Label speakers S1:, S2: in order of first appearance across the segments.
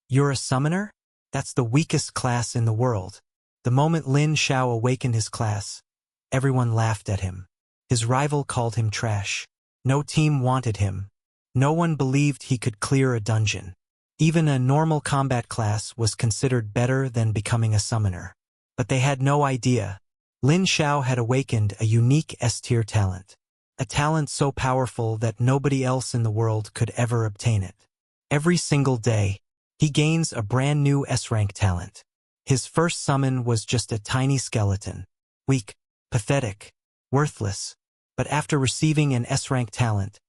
S1: You're a summoner? That's the weakest class in the world. The moment Lin Xiao awakened his class, everyone laughed at him. His rival called him trash. No team wanted him. No one believed he could clear a dungeon. Even a normal combat class was considered better than becoming a summoner. But they had no idea. Lin Xiao had awakened a unique S-tier talent. A talent so powerful that nobody else in the world could ever obtain it. Every single day, he gains a brand new S-rank talent. His first summon was just a tiny skeleton. Weak, pathetic, worthless. But after receiving an S-rank talent,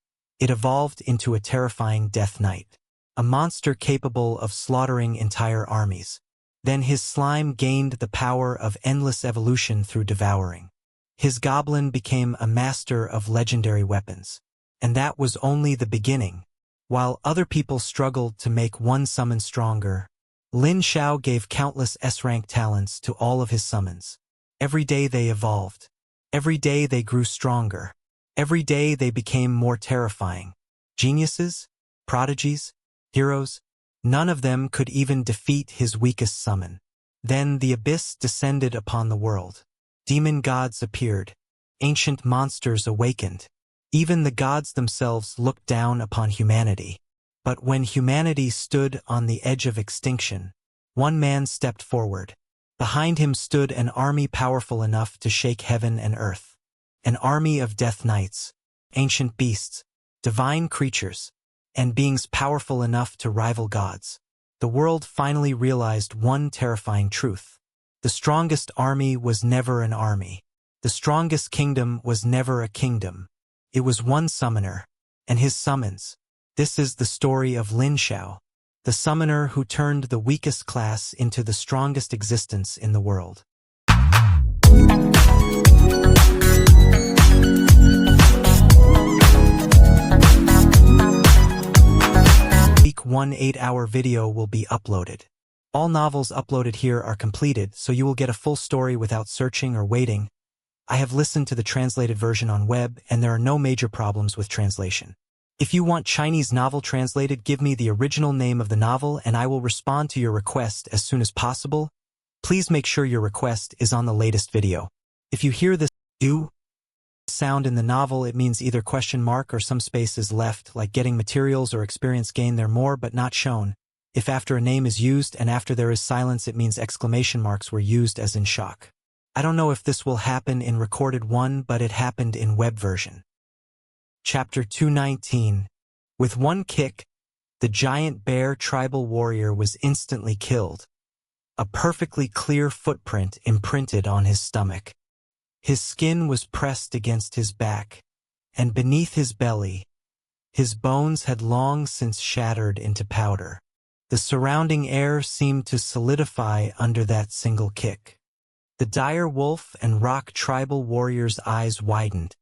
S1: it evolved into a terrifying Death Knight. A monster capable of slaughtering entire armies. Then his slime gained the power of endless evolution through devouring. His goblin became a master of legendary weapons. And that was only the beginning. While other people struggled to make one summon stronger, Lin Xiao gave countless S-rank talents to all of his summons. Every day they evolved. Every day they grew stronger. Every day they became more terrifying. Geniuses? Prodigies? Heroes? None of them could even defeat his weakest summon. Then the abyss descended upon the world. Demon gods appeared. Ancient monsters awakened. Even the gods themselves looked down upon humanity. But when humanity stood on the edge of extinction, one man stepped forward. Behind him stood an army powerful enough to shake heaven and earth. An army of death knights, ancient beasts, divine creatures, and beings powerful enough to rival gods. The world finally realized one terrifying truth. The strongest army was never an army. The strongest kingdom was never a kingdom. It was one summoner, and his summons. This is the story of Lin Xiao, the summoner who turned the weakest class into the strongest existence in the world. Week 1 8-hour video will be uploaded. All novels uploaded here are completed, so you will get a full story without searching or waiting. I have listened to the translated version on web, and there are no major problems with translation. If you want Chinese novel translated, give me the original name of the novel and I will respond to your request as soon as possible. Please make sure your request is on the latest video. If you hear this "u" sound in the novel, it means either question mark or some space is left, like getting materials or experience gained there more but not shown. If after a name is used and after there is silence, it means exclamation marks were used as in shock. I don't know if this will happen in recorded one, but it happened in web version. Chapter 219. With one kick, the giant bear tribal warrior was instantly killed. A perfectly clear footprint imprinted on his stomach. His skin was pressed against his back, and beneath his belly, his bones had long since shattered into powder. The surrounding air seemed to solidify under that single kick. The dire wolf and rock tribal warriors' eyes widened,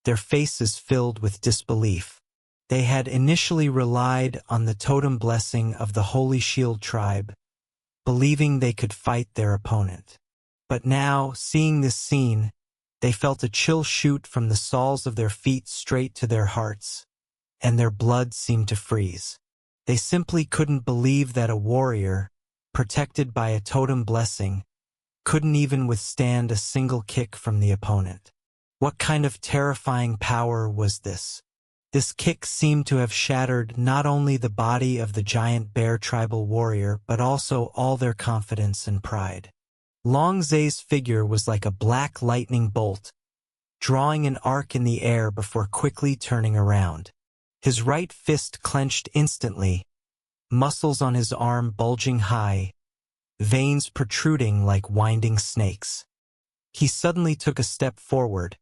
S1: their faces filled with disbelief. They had initially relied on the totem blessing of the Holy Shield tribe, believing they could fight their opponent. But now, seeing this scene, they felt a chill shoot from the soles of their feet straight to their hearts, and their blood seemed to freeze. They simply couldn't believe that a warrior, protected by a totem blessing, couldn't even withstand a single kick from the opponent. What kind of terrifying power was this? This kick seemed to have shattered not only the body of the giant bear tribal warrior, but also all their confidence and pride. Long Zhe's figure was like a black lightning bolt, drawing an arc in the air before quickly turning around. His right fist clenched instantly, muscles on his arm bulging high, veins protruding like winding snakes. He suddenly took a step forward,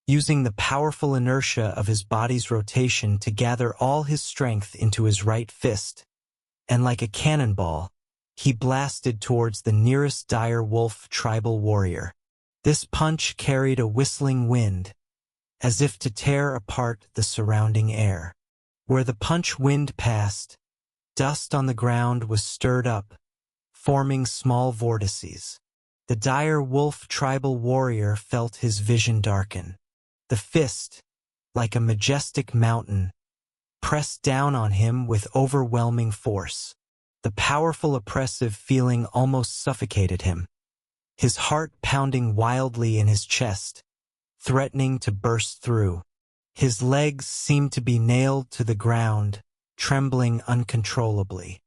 S1: using the powerful inertia of his body's rotation to gather all his strength into his right fist, and like a cannonball, he blasted towards the nearest dire wolf tribal warrior. This punch carried a whistling wind, as if to tear apart the surrounding air. Where the punch wind passed, dust on the ground was stirred up, forming small vortices. The dire wolf tribal warrior felt his vision darken. The fist, like a majestic mountain, pressed down on him with overwhelming force. The powerful oppressive feeling almost suffocated him, his heart pounding wildly in his chest, threatening to burst through. His legs seemed to be nailed to the ground, trembling uncontrollably.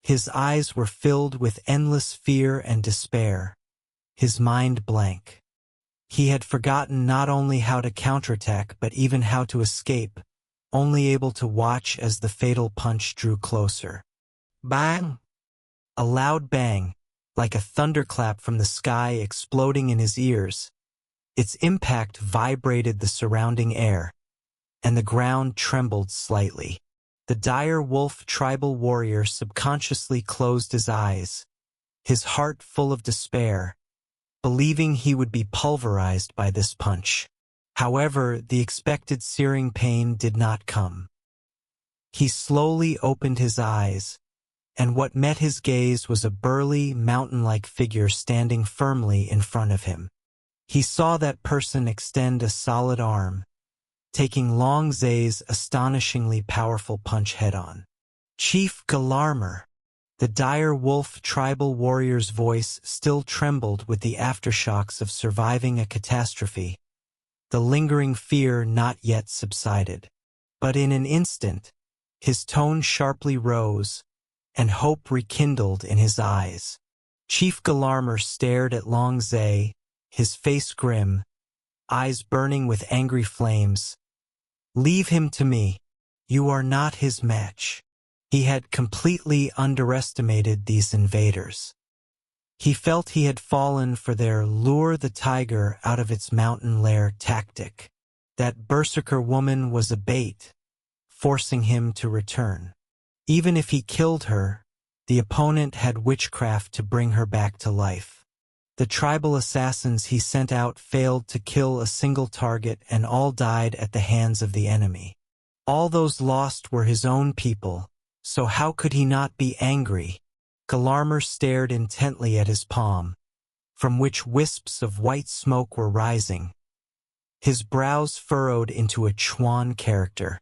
S1: His eyes were filled with endless fear and despair, his mind blank. He had forgotten not only how to counterattack but even how to escape, only able to watch as the fatal punch drew closer. Bang! A loud bang, like a thunderclap from the sky exploding in his ears. Its impact vibrated the surrounding air, and the ground trembled slightly. The dire wolf tribal warrior subconsciously closed his eyes, his heart full of despair, believing he would be pulverized by this punch. However, the expected searing pain did not come. He slowly opened his eyes, and what met his gaze was a burly, mountain-like figure standing firmly in front of him. He saw that person extend a solid arm, taking Long Zay's astonishingly powerful punch head-on. Chief Galarmer. The dire wolf tribal warrior's voice still trembled with the aftershocks of surviving a catastrophe, the lingering fear not yet subsided. But in an instant, his tone sharply rose, and hope rekindled in his eyes. Chief Galarmer stared at Long Zay, his face grim, eyes burning with angry flames. "Leave him to me. You are not his match." He had completely underestimated these invaders. He felt he had fallen for their lure the tiger out of its mountain lair tactic. That berserker woman was a bait, forcing him to return. Even if he killed her, the opponent had witchcraft to bring her back to life. The tribal assassins he sent out failed to kill a single target and all died at the hands of the enemy. All those lost were his own people, so how could he not be angry? Galarmer stared intently at his palm, from which wisps of white smoke were rising. His brows furrowed into a Chuan character.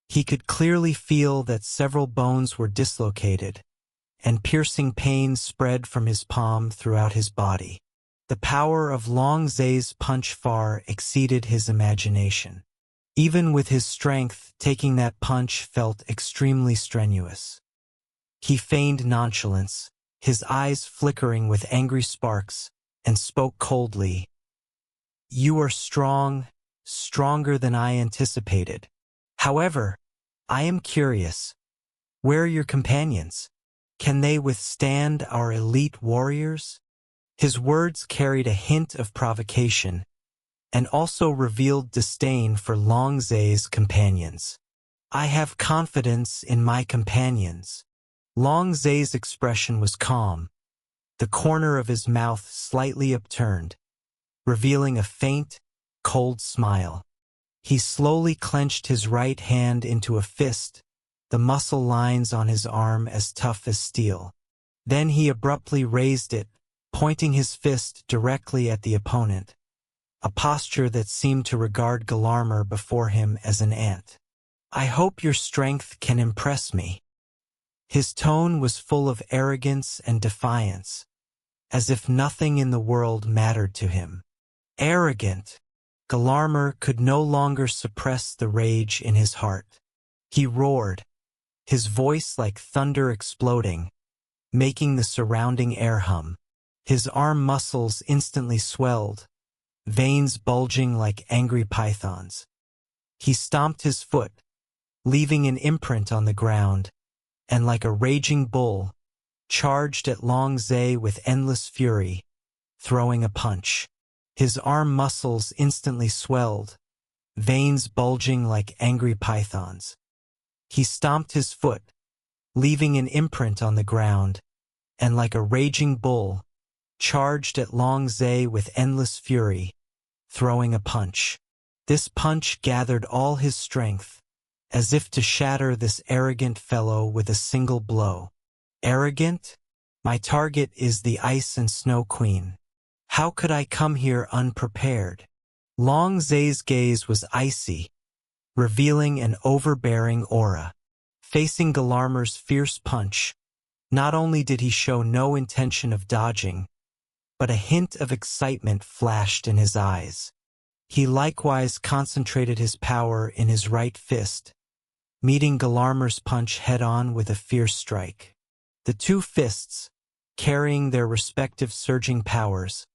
S1: He could clearly feel that several bones were dislocated, and piercing pain spread from his palm throughout his body. The power of Long Zay's punch far exceeded his imagination. Even with his strength, taking that punch felt extremely strenuous. He feigned nonchalance, his eyes flickering with angry sparks, and spoke coldly. "You are strong, stronger than I anticipated. However, I am curious. Where are your companions? Can they withstand our elite warriors?" His words carried a hint of provocation, and also revealed disdain for Long Zay's companions. "I have confidence in my companions." Long Zay's expression was calm, the corner of his mouth slightly upturned, revealing a faint, cold smile. He slowly clenched his right hand into a fist, the muscle lines on his arm as tough as steel. Then he abruptly raised it, pointing his fist directly at the opponent, a posture that seemed to regard Galarmer before him as an ant. "I hope your strength can impress me." His tone was full of arrogance and defiance, as if nothing in the world mattered to him. Arrogant! Galarmer could no longer suppress the rage in his heart. He roared, his voice like thunder exploding, making the surrounding air hum. His arm muscles instantly swelled, veins bulging like angry pythons. He stomped his foot, leaving an imprint on the ground, and like a raging bull, charged at Long Zay with endless fury, throwing a punch. His arm muscles instantly swelled, veins bulging like angry pythons. He stomped his foot, leaving an imprint on the ground, and like a raging bull, charged at Long Zay with endless fury, throwing a punch. This punch gathered all his strength, as if to shatter this arrogant fellow with a single blow. Arrogant? My target is the Ice and Snow Queen. How could I come here unprepared? Long Zay's gaze was icy, revealing an overbearing aura. Facing Galarmer's fierce punch, Not only did he show no intention of dodging, but a hint of excitement flashed in his eyes. He likewise concentrated his power in his right fist, meeting Galarmer's punch head-on with a fierce strike. The two fists, carrying their respective surging powers,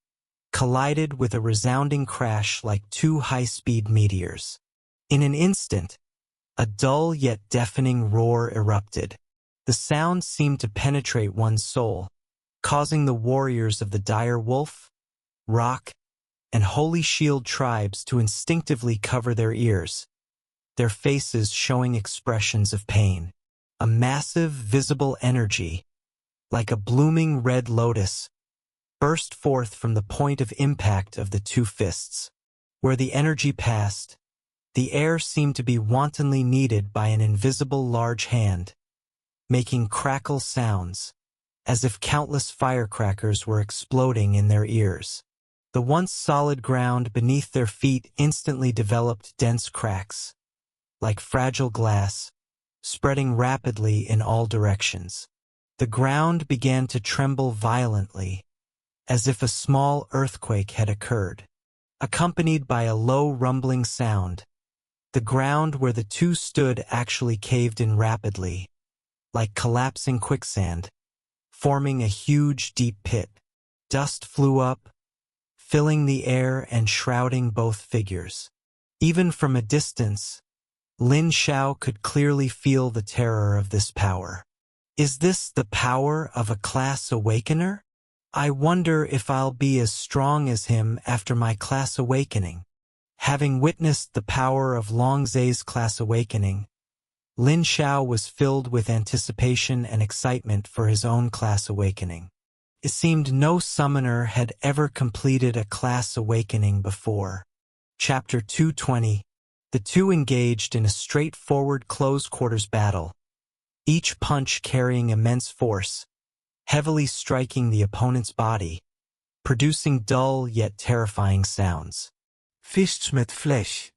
S1: collided with a resounding crash like two high-speed meteors. In an instant, a dull yet deafening roar erupted. The sound seemed to penetrate one's soul, causing the warriors of the Dire Wolf, Rock, and Holy Shield tribes to instinctively cover their ears, their faces showing expressions of pain. A massive, visible energy, like a blooming red lotus, burst forth from the point of impact of the two fists. Where the energy passed, the air seemed to be wantonly kneaded by an invisible large hand, making crackle sounds, as if countless firecrackers were exploding in their ears. The once solid ground beneath their feet instantly developed dense cracks, like fragile glass, spreading rapidly in all directions. The ground began to tremble violently, as if a small earthquake had occurred. Accompanied by a low rumbling sound, the ground where the two stood actually caved in rapidly, like collapsing quicksand, forming a huge deep pit. Dust flew up, filling the air and shrouding both figures. Even from a distance, Lin Xiao could clearly feel the terror of this power. Is this the power of a class awakener? I wonder if I'll be as strong as him after my class awakening. Having witnessed the power of Long Zhe's class awakening, Lin Xiao was filled with anticipation and excitement for his own class awakening. It seemed no summoner had ever completed a class awakening before. Chapter 220. The two engaged in a straightforward close-quarters battle, each punch carrying immense force, heavily striking the opponent's body, producing dull yet terrifying sounds.
S2: Fists met flesh.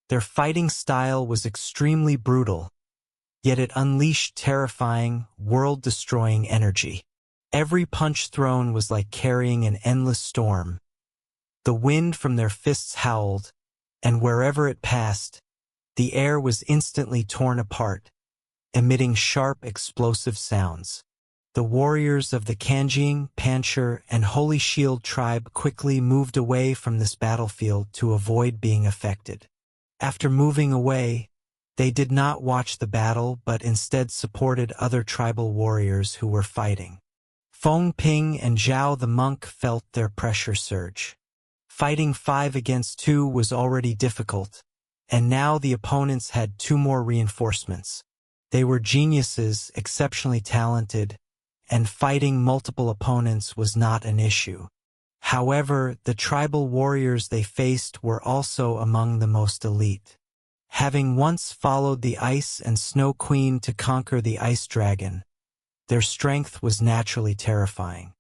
S1: Their fighting style was extremely brutal, yet it unleashed terrifying, world-destroying energy. Every punch thrown was like carrying an endless storm. The wind from their fists howled, and wherever it passed, the air was instantly torn apart, emitting sharp, explosive sounds. The warriors of the Kanjing, Pancher, and Holy Shield tribe quickly moved away from this battlefield to avoid being affected. After moving away, they did not watch the battle but instead supported other tribal warriors who were fighting. Feng Ping and Zhao the monk felt their pressure surge. Fighting 5 against 2 was already difficult, and now the opponents had 2 more reinforcements. They were geniuses, exceptionally talented, and fighting multiple opponents was not an issue. However, the tribal warriors they faced were also among the most elite. Having once followed the Ice and Snow Queen to conquer the Ice Dragon, their strength was naturally terrifying.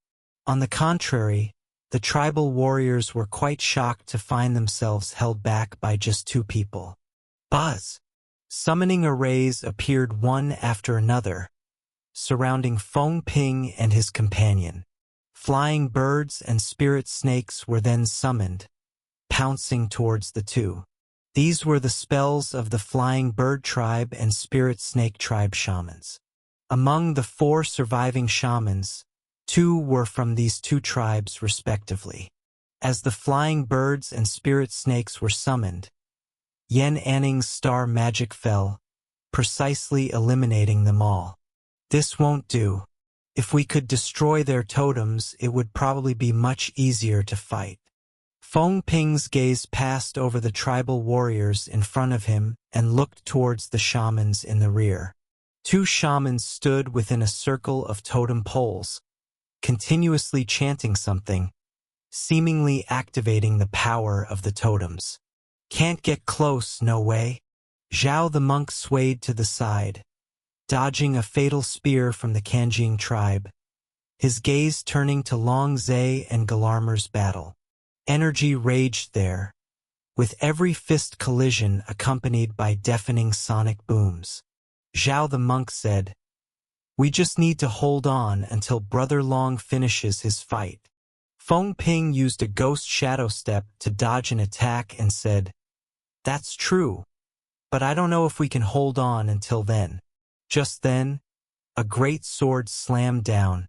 S1: On the contrary, the tribal warriors were quite shocked to find themselves held back by just 2 people. Buzz! Summoning arrays appeared one after another, surrounding Feng Ping and his companion. Flying birds and spirit snakes were then summoned, pouncing towards the two. These were the spells of the Flying Bird Tribe and Spirit Snake Tribe shamans. Among the 4 surviving shamans, 2 were from these 2 tribes respectively. As the Flying Birds and Spirit Snakes were summoned, Yan Anning's star magic fell, precisely eliminating them all. This won't do. If we could destroy their totems, it would probably be much easier to fight. Feng Ping's gaze passed over the tribal warriors in front of him and looked towards the shamans in the rear. 2 shamans stood within a circle of totem poles, continuously chanting something, seemingly activating the power of the totems. Can't get close, no way. Zhao the monk swayed to the side, dodging a fatal spear from the Kanjing tribe, his gaze turning to Long Zhe and Galarmer's battle. Energy raged there, with every fist collision accompanied by deafening sonic booms. Zhao the monk said, We just need to hold on until Brother Long finishes his fight. Feng Ping used a ghost shadow step to dodge an attack and said, "That's true, but I don't know if we can hold on until then." Just then, a great sword slammed down,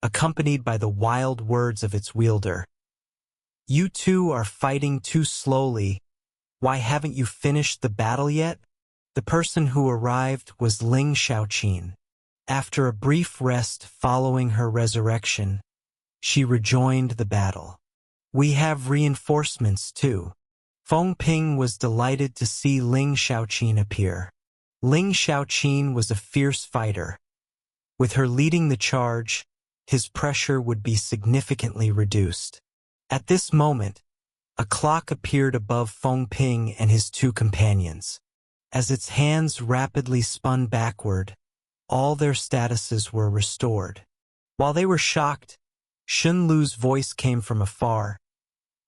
S1: accompanied by the wild words of its wielder. "You two are fighting too slowly. Why haven't you finished the battle yet?" The person who arrived was Lin Xiao. After a brief rest following her resurrection, she rejoined the battle. "We have reinforcements too." Feng Ping was delighted to see Lin Xiao appear. Lin Xiao was a fierce fighter. With her leading the charge, his pressure would be significantly reduced. At this moment, a clock appeared above Feng Ping and his two companions. As its hands rapidly spun backward, all their statuses were restored. While they were shocked, Shun Lu's voice came from afar.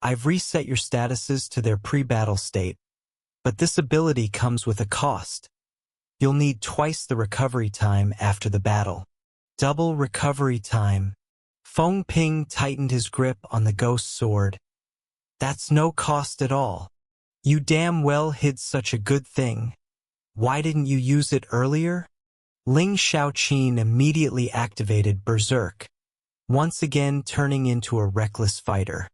S1: "I've reset your statuses to their pre-battle state, but this ability comes with a cost. You'll need twice the recovery time after the battle." Double recovery time. Feng Ping tightened his grip on the ghost sword. "That's no cost at all. You damn well hid such a good thing. Why didn't you use it earlier?" Lin Xiao immediately activated Berserk, once again turning into a reckless fighter.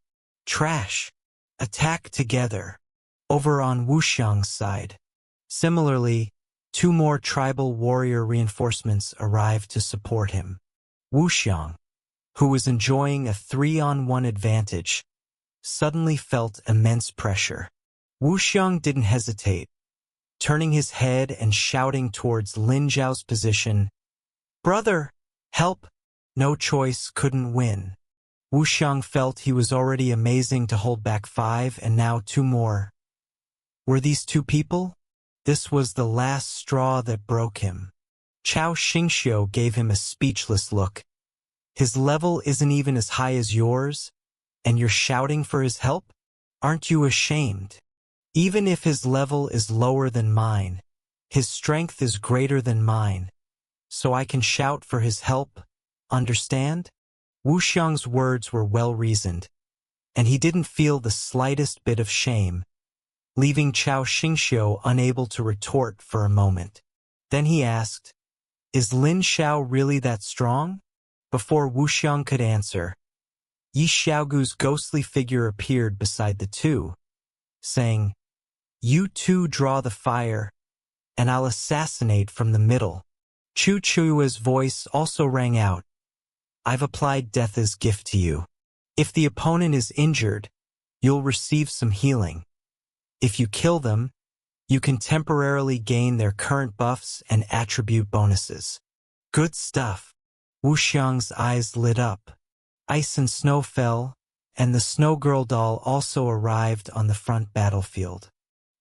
S1: "Trash! Attack together!" Over on Wuxiang's side. Similarly, two more tribal warrior reinforcements arrived to support him. Wuxiang, who was enjoying a 3-on-1 advantage, suddenly felt immense pressure. Wuxiang didn't hesitate, turning his head and shouting towards Lin Xiao's position, "Brother, help!" No choice, couldn't win. Wuxiang felt he was already amazing to hold back 5 and now 2 more. Were these 2 people? This was the last straw that broke him. Chao Xingxiu gave him a speechless look. "His level isn't even as high as yours, and you're shouting for his help? Aren't you ashamed? Even if his level is lower than mine, his strength is greater than mine, so I can shout for his help, understand?" Wuxiang's words were well-reasoned, and he didn't feel the slightest bit of shame, leaving Chao Xingxiu unable to retort for a moment. Then he asked, "Is Lin Xiao really that strong?" Before Wuxiang could answer, Yi Xiaogu's ghostly figure appeared beside the two, saying, "You two draw the fire, and I'll assassinate from the middle." Chu Chua's voice also rang out, "I've applied death as gift to you. If the opponent is injured, you'll receive some healing. If you kill them, you can temporarily gain their current buffs and attribute bonuses." Good stuff. Wuxiang's eyes lit up. Ice and snow fell, and the Snow Girl doll also arrived on the front battlefield.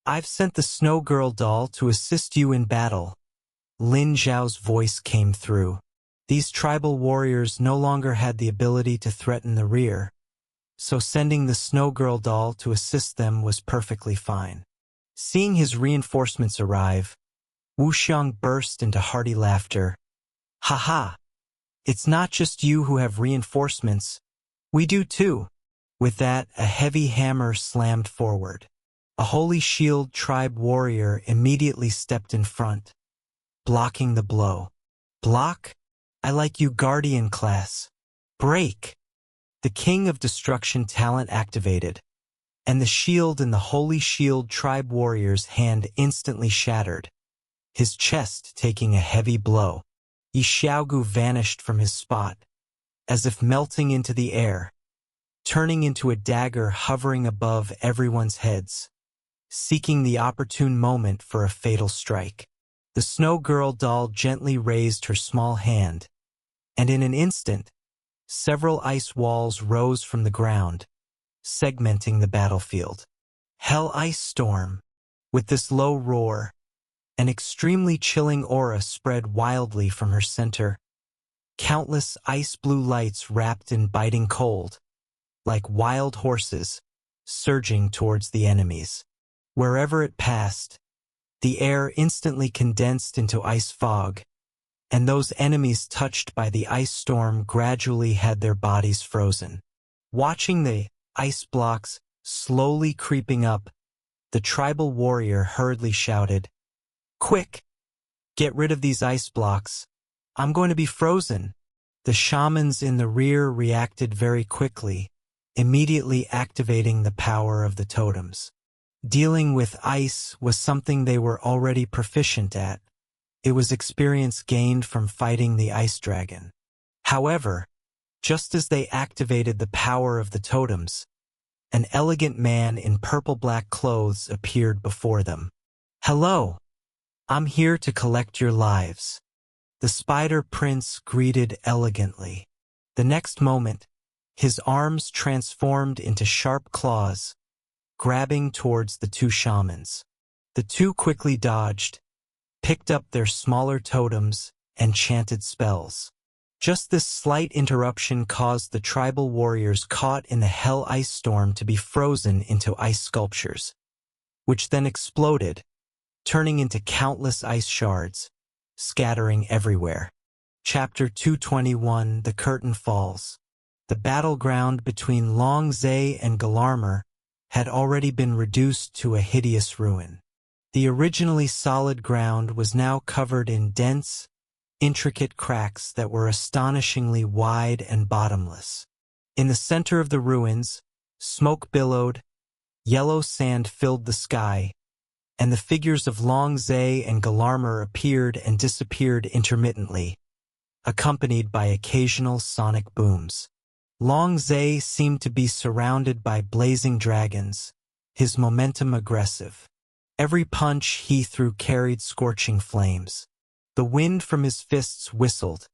S1: "I've sent the Snow Girl doll to assist you in battle." Lin Xiao's voice came through. These tribal warriors no longer had the ability to threaten the rear, so sending the Snow Girl doll to assist them was perfectly fine. Seeing his reinforcements arrive, Wuxiang burst into hearty laughter. "Ha! It's not just you who have reinforcements. We do too." With that, a heavy hammer slammed forward. A Holy Shield tribe warrior immediately stepped in front, blocking the blow. "Block? I like you, Guardian class. Break!" The King of Destruction talent activated, and the shield in the Holy Shield tribe warrior's hand instantly shattered, his chest taking a heavy blow. Yi Xiaogu vanished from his spot, as if melting into the air, turning into a dagger hovering above everyone's heads, seeking the opportune moment for a fatal strike. The Snow Girl doll gently raised her small hand, and in an instant, several ice walls rose from the ground, segmenting the battlefield. Hell Ice Storm. With this low roar, an extremely chilling aura spread wildly from her center. Countless ice-blue lights wrapped in biting cold, like wild horses, surging towards the enemies. Wherever it passed, the air instantly condensed into ice fog, and those enemies touched by the ice storm gradually had their bodies frozen. Watching the ice blocks slowly creeping up, the tribal warrior hurriedly shouted, "Quick! Get rid of these ice blocks. I'm going to be frozen." The shamans in the rear reacted very quickly, immediately activating the power of the totems. Dealing with ice was something they were already proficient at. It was experience gained from fighting the ice dragon. However, just as they activated the power of the totems, an elegant man in purple-black clothes appeared before them. "Hello, I'm here to collect your lives." The Spider Prince greeted elegantly. The next moment, his arms transformed into sharp claws, grabbing towards the two shamans. The two quickly dodged, picked up their smaller totems, and chanted spells. Just this slight interruption caused the tribal warriors caught in the hell ice storm to be frozen into ice sculptures, which then exploded, turning into countless ice shards, scattering everywhere. Chapter 221, The Curtain Falls. The battleground between Long Zhe and Galarmer had already been reduced to a hideous ruin. The originally solid ground was now covered in dense, intricate cracks that were astonishingly wide and bottomless. In the center of the ruins, smoke billowed, yellow sand filled the sky, and the figures of Long Zhe and Galarmer appeared and disappeared intermittently, accompanied by occasional sonic booms. Long Zhe seemed to be surrounded by blazing dragons, his momentum aggressive. Every punch he threw carried scorching flames. The wind from his fists whistled,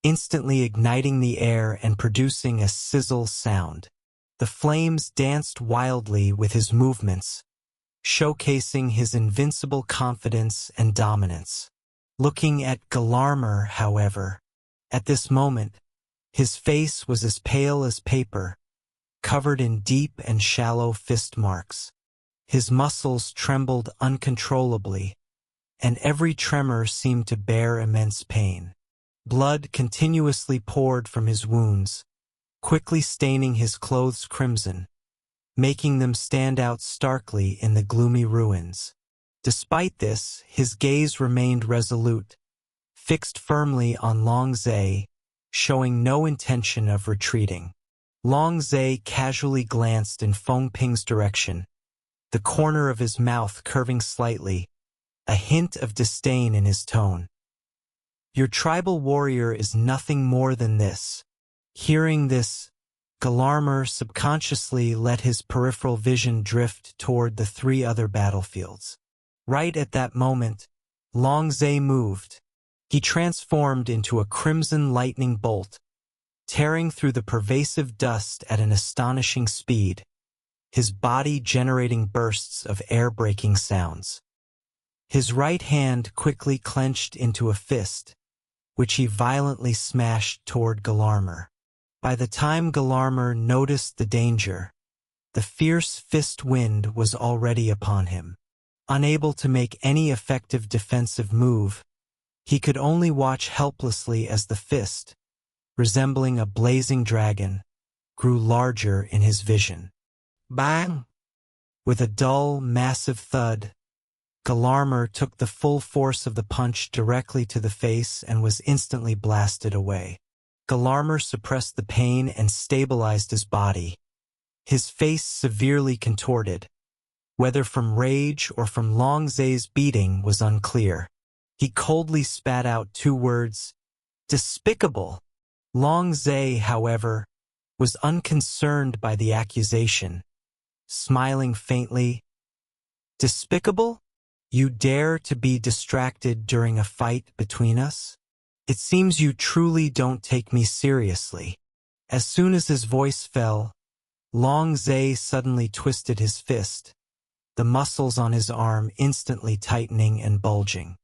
S1: instantly igniting the air and producing a sizzle sound. The flames danced wildly with his movements, showcasing his invincible confidence and dominance. Looking at Galarmer, however, at this moment, his face was as pale as paper, covered in deep and shallow fist marks. His muscles trembled uncontrollably, and every tremor seemed to bear immense pain. Blood continuously poured from his wounds, quickly staining his clothes crimson, making them stand out starkly in the gloomy ruins. Despite this, his gaze remained resolute, fixed firmly on Long Zhe, showing no intention of retreating. Long Zhe casually glanced in Feng Ping's direction, the corner of his mouth curving slightly, a hint of disdain in his tone. "Your tribal warrior is nothing more than this." Hearing this, Galarmer subconsciously let his peripheral vision drift toward the three other battlefields. Right at that moment, Long Zhe moved. He transformed into a crimson lightning bolt, tearing through the pervasive dust at an astonishing speed, his body generating bursts of air-breaking sounds. His right hand quickly clenched into a fist, which he violently smashed toward Galarmer. By the time Galarmer noticed the danger, the fierce fist wind was already upon him. Unable to make any effective defensive move, he could only watch helplessly as the fist, resembling a blazing dragon, grew larger in his vision. Bang! With a dull, massive thud, Galarmer took the full force of the punch directly to the face and was instantly blasted away. Galarmer suppressed the pain and stabilized his body, his face severely contorted. Whether from rage or from Long Zhe's beating was unclear. He coldly spat out two words, "Despicable." Long Zhe, however, was unconcerned by the accusation, smiling faintly. "Despicable? You dare to be distracted during a fight between us? It seems you truly don't take me seriously." As soon as his voice fell, Long Zhe suddenly twisted his fist, the muscles on his arm instantly tightening and bulging.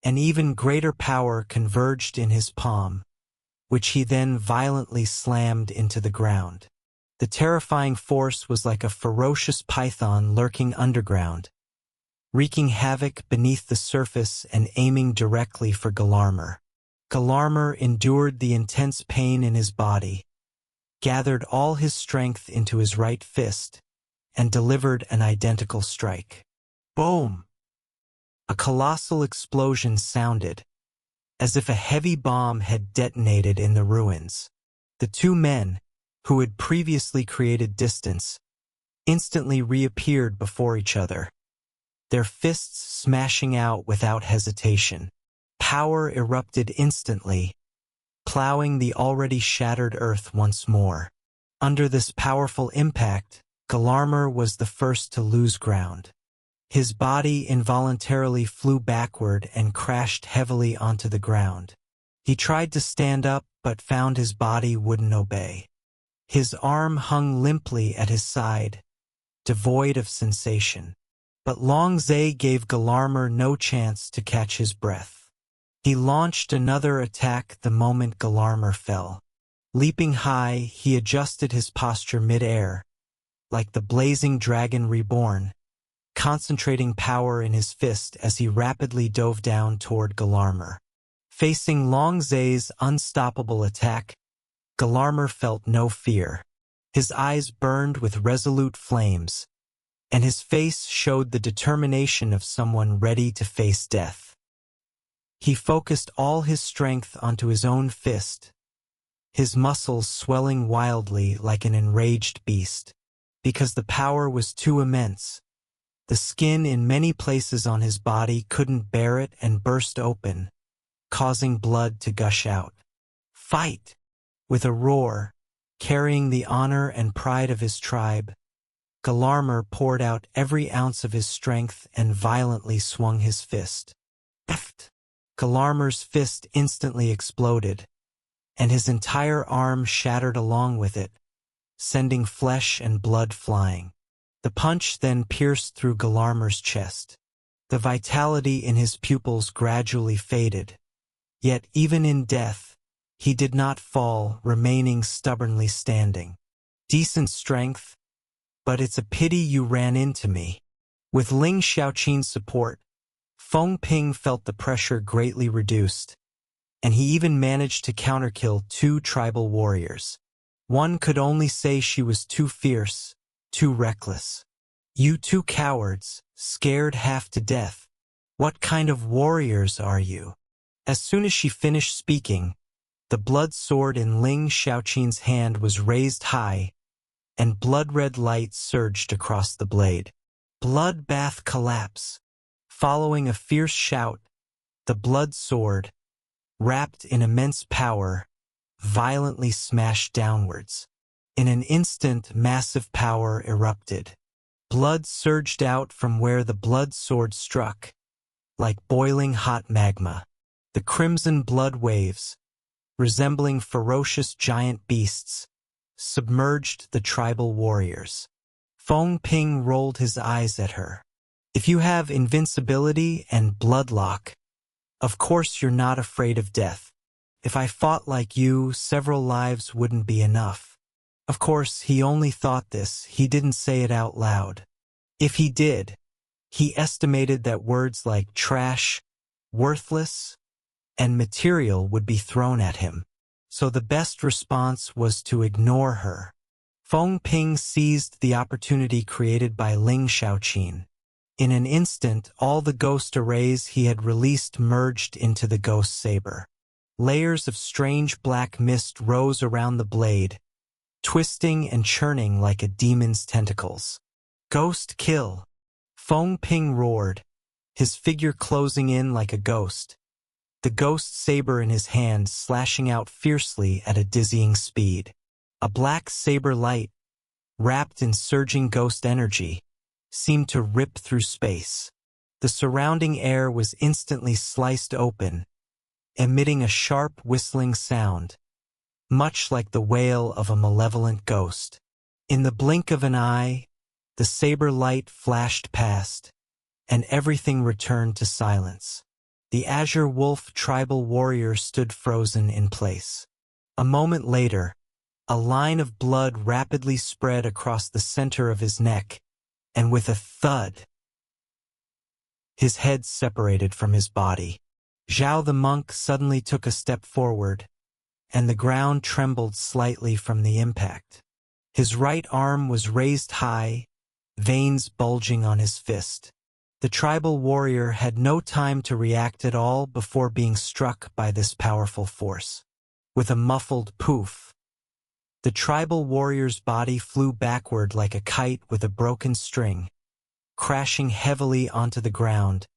S1: An even greater power converged in his palm, which he then violently slammed into the ground. The terrifying force was like a ferocious python lurking underground, wreaking havoc beneath the surface and aiming directly for Galarmer. Galarmer endured the intense pain in his body, gathered all his strength into his right fist, and delivered an identical strike. Boom! A colossal explosion sounded, as if a heavy bomb had detonated in the ruins. The two men, who had previously created distance, instantly reappeared before each other, their fists smashing out without hesitation. Power erupted instantly, plowing the already shattered earth once more. Under this powerful impact, Galarmer was the first to lose ground. His body involuntarily flew backward and crashed heavily onto the ground. He tried to stand up but found his body wouldn't obey. His arm hung limply at his side, devoid of sensation. But Long Zhe gave Galarmer no chance to catch his breath. He launched another attack the moment Galarmer fell. Leaping high, he adjusted his posture mid-air, like the blazing dragon reborn, concentrating power in his fist as he rapidly dove down toward Galarmer. Facing Long Zhe's unstoppable attack, Galarmer felt no fear. His eyes burned with resolute flames, and his face showed the determination of someone ready to face death. He focused all his strength onto his own fist, his muscles swelling wildly like an enraged beast. Because the power was too immense, the skin in many places on his body couldn't bear it and burst open, causing blood to gush out. Fight! With a roar, carrying the honor and pride of his tribe, Galarmer poured out every ounce of his strength and violently swung his fist. Eft! Galarmer's fist instantly exploded, and his entire arm shattered along with it, sending flesh and blood flying. The punch then pierced through Galarmer's chest. The vitality in his pupils gradually faded. Yet even in death, he did not fall, remaining stubbornly standing. Decent strength, but it's a pity you ran into me. With Lin Xiao's support, Feng Ping felt the pressure greatly reduced, and he even managed to counterkill two tribal warriors. One could only say she was too fierce, too reckless. You two cowards, scared half to death. What kind of warriors are you? As soon as she finished speaking, the blood sword in Lin Xiao's hand was raised high, and blood-red light surged across the blade. Bloodbath collapse. Following a fierce shout, the blood sword, wrapped in immense power, violently smashed downwards. In an instant, massive power erupted. Blood surged out from where the blood sword struck, like boiling hot magma. The crimson blood waves, resembling ferocious giant beasts, submerged the tribal warriors. Feng Ping rolled his eyes at her. If you have invincibility and bloodlock, of course you're not afraid of death. If I fought like you, several lives wouldn't be enough. Of course, he only thought this, he didn't say it out loud. If he did, he estimated that words like trash, worthless, and material would be thrown at him. So the best response was to ignore her. Feng Ping seized the opportunity created by Lin Xiao. In an instant, all the ghost arrays he had released merged into the ghost saber. Layers of strange black mist rose around the blade, twisting and churning like a demon's tentacles. Ghost kill! Feng Ping roared, his figure closing in like a ghost, the ghost saber in his hand slashing out fiercely at a dizzying speed. A black saber light, wrapped in surging ghost energy, seemed to rip through space. The surrounding air was instantly sliced open, emitting a sharp whistling sound, much like the wail of a malevolent ghost. In the blink of an eye, the saber light flashed past, and everything returned to silence. The Azure Wolf tribal warrior stood frozen in place. A moment later, a line of blood rapidly spread across the center of his neck, and with a thud, his head separated from his body. Zhao the monk suddenly took a step forward, and the ground trembled slightly from the impact. His right arm was raised high, veins bulging on his fist. The tribal warrior had no time to react at all before being struck by this powerful force. With a muffled poof, the tribal warrior's body flew backward like a kite with a broken string, crashing heavily onto the ground,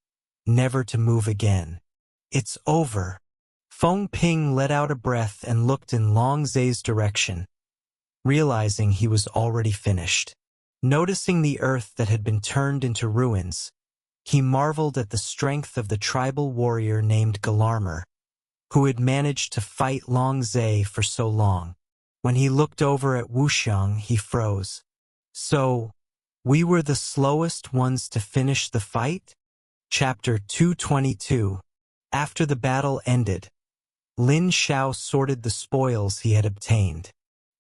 S1: never to move again. It's over. Feng Ping let out a breath and looked in Long Zhe's direction, realizing he was already finished. Noticing the earth that had been turned into ruins, he marveled at the strength of the tribal warrior named Galarmer, who had managed to fight Long Zhe for so long. When he looked over at Wuxiang, he froze. So, we were the slowest ones to finish the fight? Chapter 222. After the battle ended, Lin Xiao sorted the spoils he had obtained.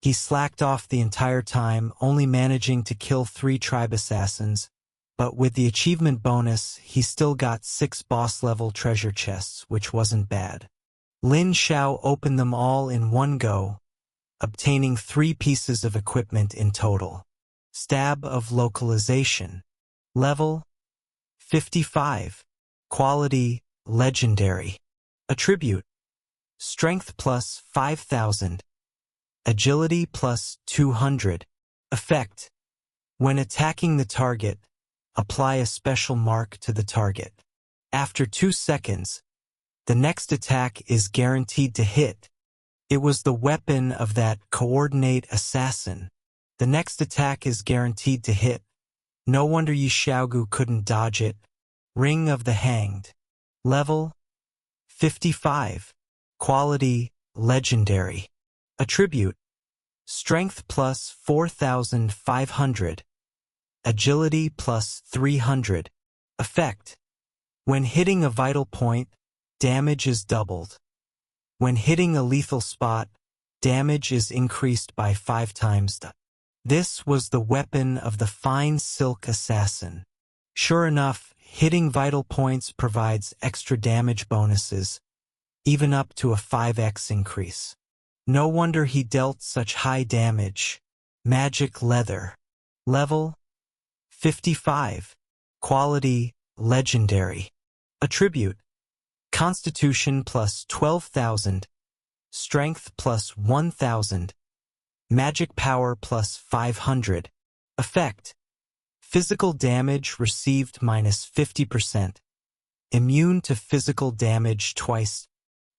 S1: He slacked off the entire time, only managing to kill 3 tribe assassins, but with the achievement bonus, he still got 6 boss-level treasure chests, which wasn't bad. Lin Xiao opened them all in one go, obtaining 3 pieces of equipment in total. Stab of Localization. Level 55. Quality Legendary. Attribute: Strength plus 5,000. Agility plus 200. Effect: when attacking the target, apply a special mark to the target. After 2 seconds, the next attack is guaranteed to hit. It was the weapon of that coordinate assassin. The next attack is guaranteed to hit. No wonder Yi Xiaogu couldn't dodge it. Ring of the Hanged. Level 55. Quality Legendary. Attribute: Strength plus 4,500. Agility plus 300. Effect: when hitting a vital point, damage is doubled. When hitting a lethal spot, damage is increased by 5 times. This was the weapon of the Fine Silk Assassin. Sure enough, hitting vital points provides extra damage bonuses, even up to a 5x increase. No wonder he dealt such high damage. Magic Leather. Level 55. Quality Legendary. Attribute: Constitution plus 12,000. Strength plus 1,000. Magic Power plus 500. Effect: physical damage received minus 50%. Immune to physical damage twice.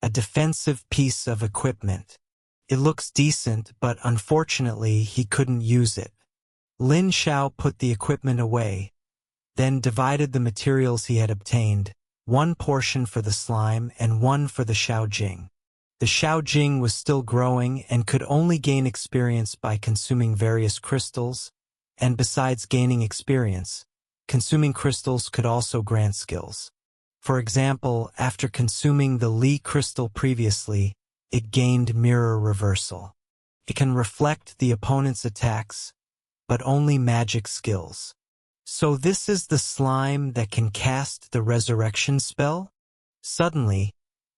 S1: A defensive piece of equipment. It looks decent, but unfortunately he couldn't use it. Lin Xiao put the equipment away, then divided the materials he had obtained, 1 portion for the slime and 1 for the Xiaojing. The Xiaojing was still growing and could only gain experience by consuming various crystals, and besides gaining experience, consuming crystals could also grant skills. For example, after consuming the Li crystal previously, it gained mirror reversal. It can reflect the opponent's attacks, but only magic skills. So this is the slime that can cast the resurrection spell? Suddenly,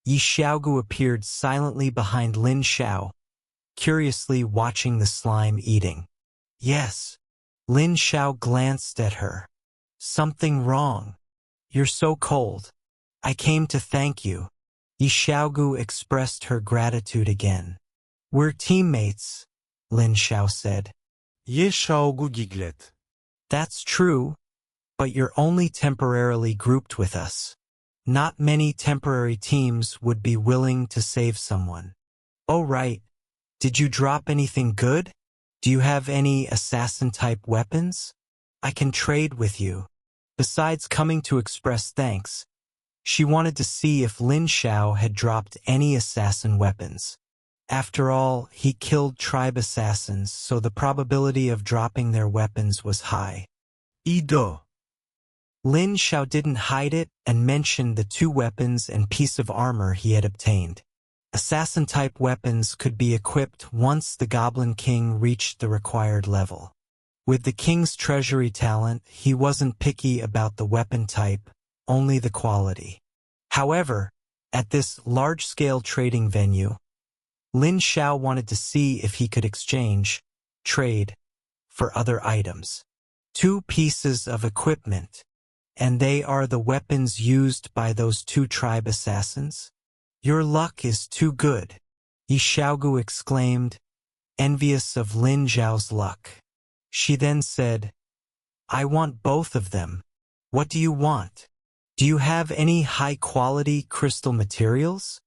S1: Yi Xiaogu appeared silently behind Lin Xiao, curiously watching the slime eating. Yes. Lin Xiao glanced at her. Something wrong. You're so cold. I came to thank you. Yi Xiaogu expressed her gratitude again. We're teammates, Lin Xiao said.
S2: Yi Xiaogu giggled.
S1: That's true, but you're only temporarily grouped with us. Not many temporary teams would be willing to save someone. Oh right. Did you drop anything good? Do you have any assassin-type weapons? I can trade with you. Besides coming to express thanks, she wanted to see if Lin Xiao had dropped any assassin weapons. After all, he killed tribe assassins, so the probability of dropping their weapons was high.
S2: Ido.
S1: Lin Xiao didn't hide it and mentioned the 2 weapons and piece of armor he had obtained. Assassin-type weapons could be equipped once the Goblin King reached the required level. With the King's treasury talent, he wasn't picky about the weapon type, only the quality. However, At this large-scale trading venue, Lin Xiao wanted to see if he could trade, for other items. 2 pieces of equipment, and they are the weapons used by those 2 tribe assassins? Your luck is too good, Yi Xiaogu exclaimed, envious of Lin Xiao's luck. She then said, I want both of them. What do you want? Do you have any high-quality crystal materials?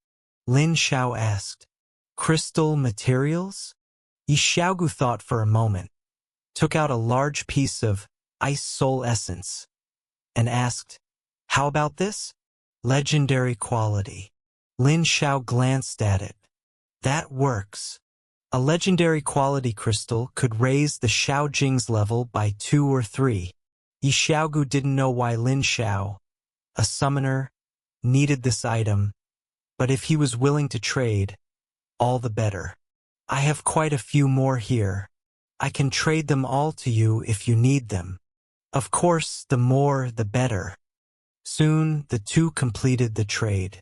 S1: Lin Xiao asked. Crystal materials? Yi Xiaogu thought for a moment, took out a large piece of ice soul essence, and asked, How about this? Legendary quality. Lin Xiao glanced at it. That works. A legendary quality crystal could raise the Xiao Jing's level by 2 or 3. Yi Xiaogu didn't know why Lin Xiao, a summoner, needed this item, but if he was willing to trade, all the better. I have quite a few more here. I can trade them all to you if you need them. Of course, the more the better. Soon, the 2 completed the trade.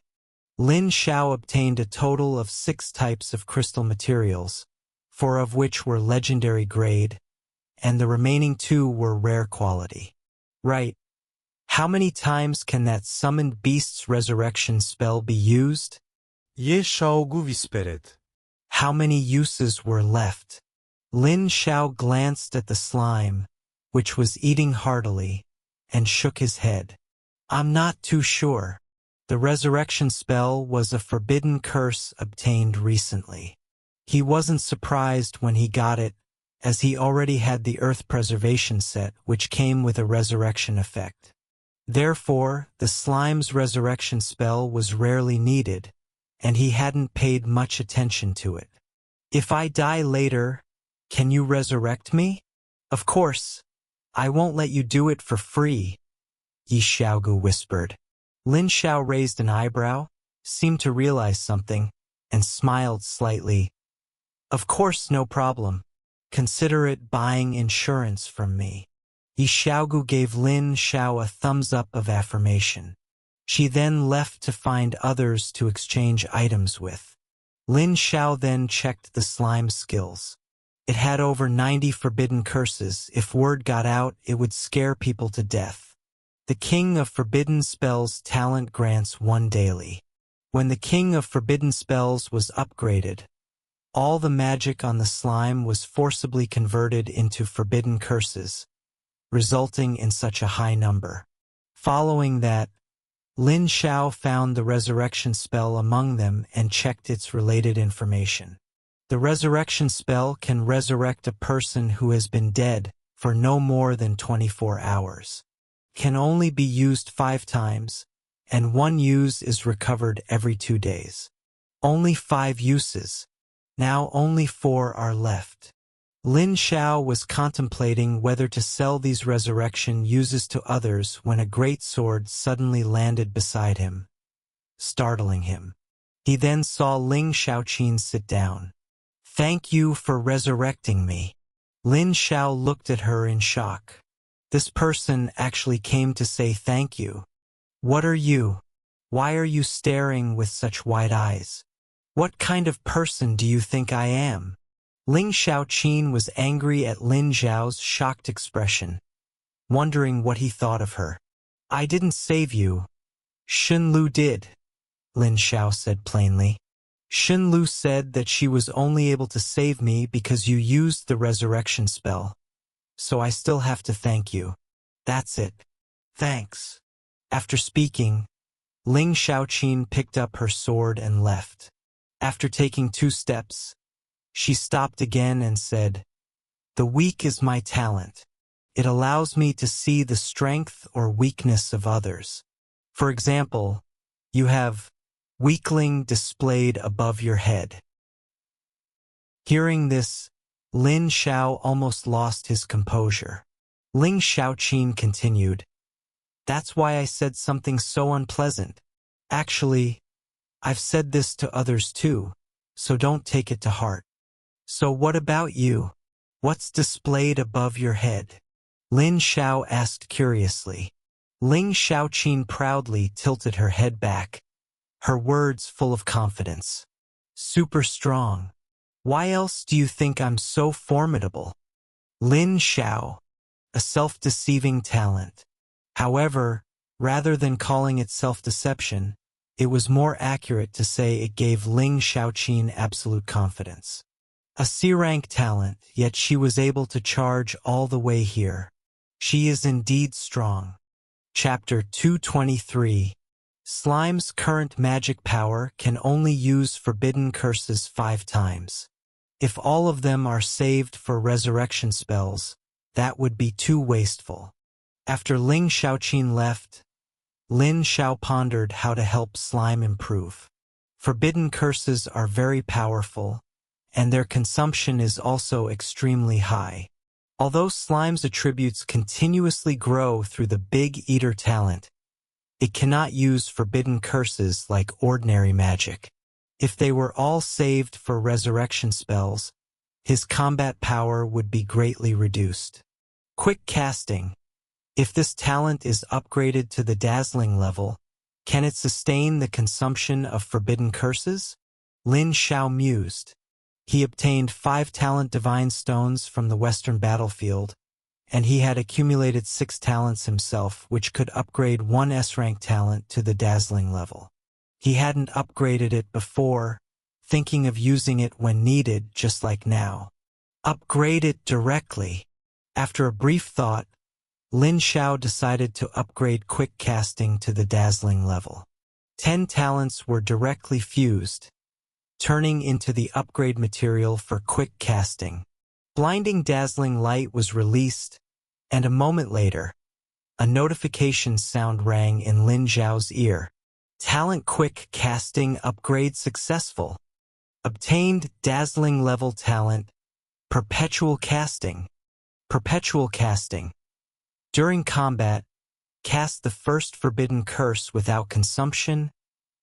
S1: Lin Xiao obtained a total of 6 types of crystal materials, 4 of which were legendary grade, and the remaining 2 were rare quality. Right. How many times can that summoned beast's resurrection spell be used?
S2: Ye Xiaogu whispered.
S1: How many uses were left? Lin Xiao glanced at the slime, which was eating heartily, and shook his head. I'm not too sure. The resurrection spell was a forbidden curse obtained recently. He wasn't surprised when he got it, as he already had the earth preservation set which came with a resurrection effect. Therefore, the slime's resurrection spell was rarely needed, and he hadn't paid much attention to it. If I die later, can you resurrect me? Of course. I won't let you do it for free, Yi Xiaogu whispered. Lin Xiao raised an eyebrow, seemed to realize something, and smiled slightly. Of course, no problem. Consider it buying insurance from me. Yi Xiaogu gave Lin Xiao a thumbs-up of affirmation. She then left to find others to exchange items with. Lin Xiao then checked the slime skills. It had over 90 forbidden curses. If word got out, it would scare people to death. The King of Forbidden Spells talent grants 1 daily. When the King of Forbidden Spells was upgraded, all the magic on the slime was forcibly converted into forbidden curses, resulting in such a high number. Following that, Lin Xiao found the resurrection spell among them and checked its related information. The resurrection spell can resurrect a person who has been dead for no more than 24 hours. Can only be used 5 times, and 1 use is recovered every 2 days. Only 5 uses. Now only 4 are left. Lin Xiao was contemplating whether to sell these resurrection uses to others when a great sword suddenly landed beside him, startling him. He then saw Lin Xiaoqin sit down. Thank you for resurrecting me. Lin Xiao looked at her in shock. This person actually came to say thank you. What are you? Why are you staring with such wide eyes? What kind of person do you think I am? Lin Xiaoqin was angry at Lin Xiao's shocked expression, wondering what he thought of her. I didn't save you. Xun Lu did, Lin Xiao said plainly. Xun Lu said that she was only able to save me because you used the resurrection spell. So I still have to thank you. That's it. Thanks. After speaking, Lin Xiaoqin picked up her sword and left. After taking 2 steps, she stopped again and said, The weak is my talent. It allows me to see the strength or weakness of others. For example, you have weakling displayed above your head. Hearing this, Lin Xiao almost lost his composure. Lin Xiaoqin continued, That's why I said something so unpleasant. Actually, I've said this to others too, so don't take it to heart. So what about you? What's displayed above your head? Lin Xiao asked curiously. Lin Xiaoqin proudly tilted her head back. her words full of confidence. Super strong. Why else do you think I'm so formidable? Lin Xiao, a self-deceiving talent. However, rather than calling it self-deception, it was more accurate to say it gave Lin Xiaoqin absolute confidence. A C-rank talent, yet she was able to charge all the way here. She is indeed strong. Chapter 223. Slime's current magic power can only use forbidden curses 5 times. If all of them are saved for resurrection spells, that would be too wasteful. After Lin Xiaoqin left, Lin Xiao pondered how to help Slime improve. Forbidden curses are very powerful, and their consumption is also extremely high. Although Slime's attributes continuously grow through the Big Eater talent, it cannot use forbidden curses like ordinary magic. If they were all saved for resurrection spells, his combat power would be greatly reduced. Quick casting. If this talent is upgraded to the dazzling level, can it sustain the consumption of forbidden curses? Lin Xiao mused. He obtained 5 talent divine stones from the western battlefield, and he had accumulated 6 talents himself, which could upgrade 1 S-rank talent to the dazzling level. He hadn't upgraded it before, thinking of using it when needed, just like now. Upgrade it directly. After a brief thought, Lin Xiao decided to upgrade quick casting to the dazzling level. 10 talents were directly fused, turning into the upgrade material for quick casting. Blinding dazzling light was released, and a moment later, a notification sound rang in Lin Xiao's ear. Talent quick casting upgrade successful. Obtained dazzling level talent, perpetual casting. Perpetual casting. During combat, cast the first forbidden curse without consumption,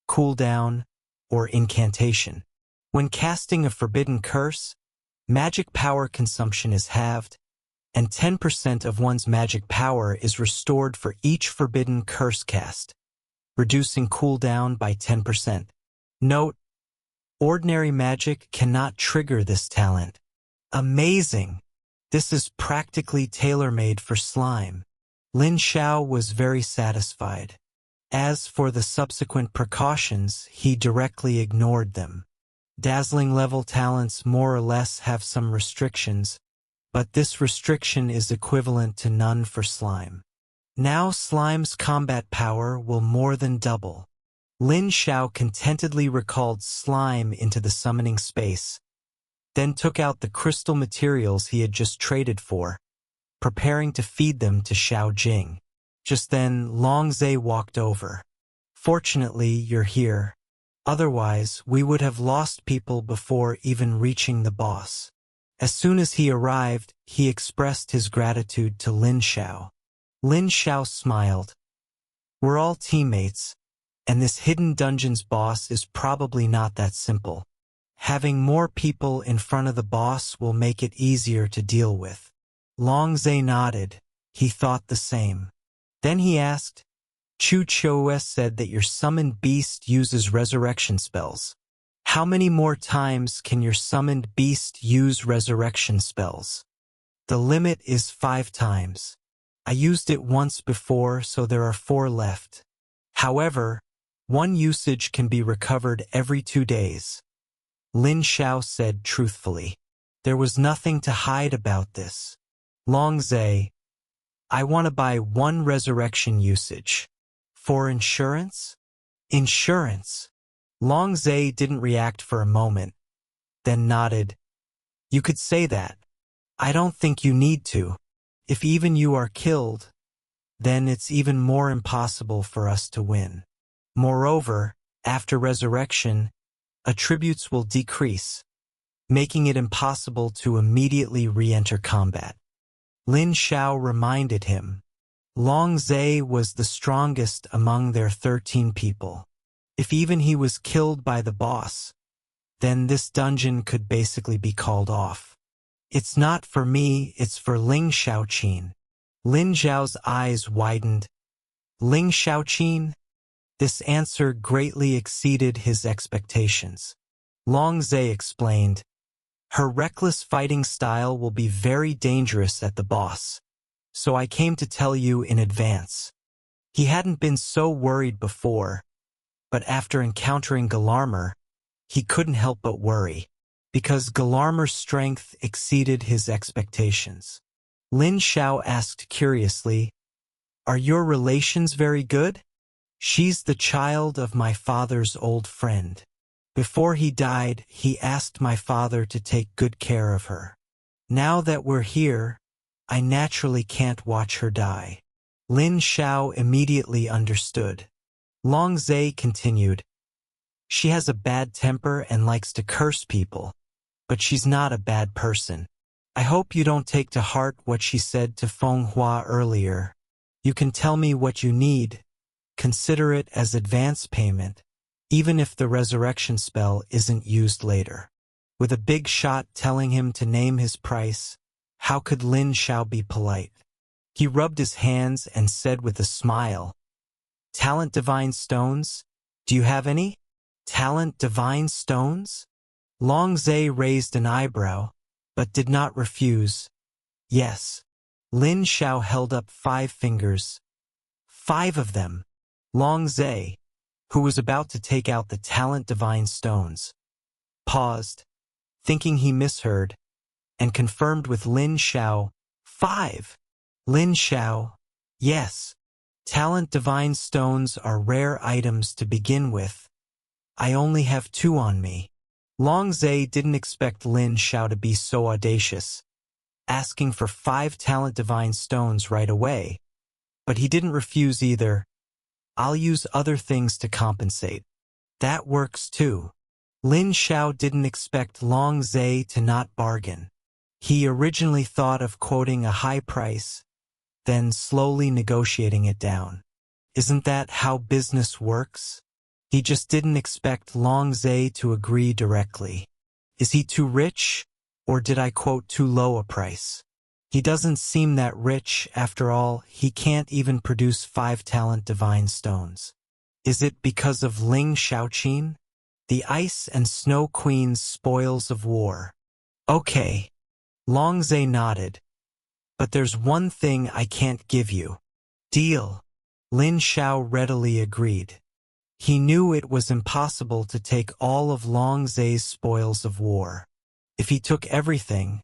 S1: cooldown, or incantation. When casting a forbidden curse, magic power consumption is halved, and 10% of one's magic power is restored for each forbidden curse cast, reducing cooldown by 10%. Note: ordinary magic cannot trigger this talent. Amazing! This is practically tailor-made for Slime. Lin Xiao was very satisfied. As for the subsequent precautions, he directly ignored them. Dazzling level talents more or less have some restrictions, but this restriction is equivalent to none for Slime. Now Slime's combat power will more than double. Lin Xiao contentedly recalled Slime into the summoning space, then took out the crystal materials he had just traded for, preparing to feed them to Xiao Jing. Just then, Longzhe walked over. Fortunately, you're here. Otherwise, we would have lost people before even reaching the boss. As soon as he arrived, he expressed his gratitude to Lin Xiao. Lin Xiao smiled. We're all teammates, and this hidden dungeon's boss is probably not that simple. Having more people in front of the boss will make it easier to deal with. Longzhe nodded. He thought the same. Then he asked, Chu Chou said that your summoned beast uses resurrection spells. How many more times can your summoned beast use resurrection spells? The limit is 5 times. I used it once before, so there are 4 left. However, 1 usage can be recovered every 2 days. Lin Xiao said truthfully. There was nothing to hide about this. Longzhe, I want to buy 1 resurrection usage. For insurance? Insurance. Longzhe didn't react for a moment, then nodded. You could say that. I don't think you need to. If even you are killed, then it's even more impossible for us to win. Moreover, after resurrection, attributes will decrease, making it impossible to immediately re-enter combat. Lin Xiao reminded him. Longzhe was the strongest among their 13 people. If even he was killed by the boss, then this dungeon could basically be called off. It's not for me, it's for Lin Xiaoqin. Lin Xiao's eyes widened. Lin Xiaoqin? This answer greatly exceeded his expectations. Long Zhe explained, "Her reckless fighting style will be very dangerous at the boss, so I came to tell you in advance." He hadn't been so worried before, but after encountering Galarmer, he couldn't help but worry, because Galarmer's strength exceeded his expectations. Lin Xiao asked curiously, "Are your relations very good?" "She's the child of my father's old friend. Before he died, he asked my father to take good care of her. Now that we're here, I naturally can't watch her die." Lin Xiao immediately understood. Long Zhe continued, "She has a bad temper and likes to curse people, but she's not a bad person. I hope you don't take to heart what she said to Feng Hua earlier. You can tell me what you need. Consider it as advance payment, even if the resurrection spell isn't used later." With a big shot telling him to name his price, how could Lin Xiao be polite? He rubbed his hands and said with a smile, "Talent divine stones? Do you have any?" "Talent divine stones?" Long Zhe raised an eyebrow, but did not refuse. "Yes." Lin Xiao held up 5 fingers. 5 of them. Long Zhe, who was about to take out the talent divine stones, paused, thinking he misheard, and confirmed with Lin Xiao, 5. Lin Xiao, "Yes. Talent divine stones are rare items to begin with. I only have 2 on me." Long Zhe didn't expect Lin Xiao to be so audacious, asking for 5 talent divine stones right away, but he didn't refuse either. "I'll use other things to compensate." "That works too." Lin Xiao didn't expect Long Zhe to not bargain. He originally thought of quoting a high price, then slowly negotiating it down. Isn't that how business works? He just didn't expect Long Zhe to agree directly. Is he too rich, or did I quote too low a price? He doesn't seem that rich, after all. He can't even produce 5 talent divine stones. Is it because of Ling Xiaoqin? The Ice and Snow Queen's spoils of war. Okay. Long Zhe nodded. "But there's one thing I can't give you." "Deal." Lin Xiao readily agreed. He knew it was impossible to take all of Long Zhe's spoils of war. If he took everything,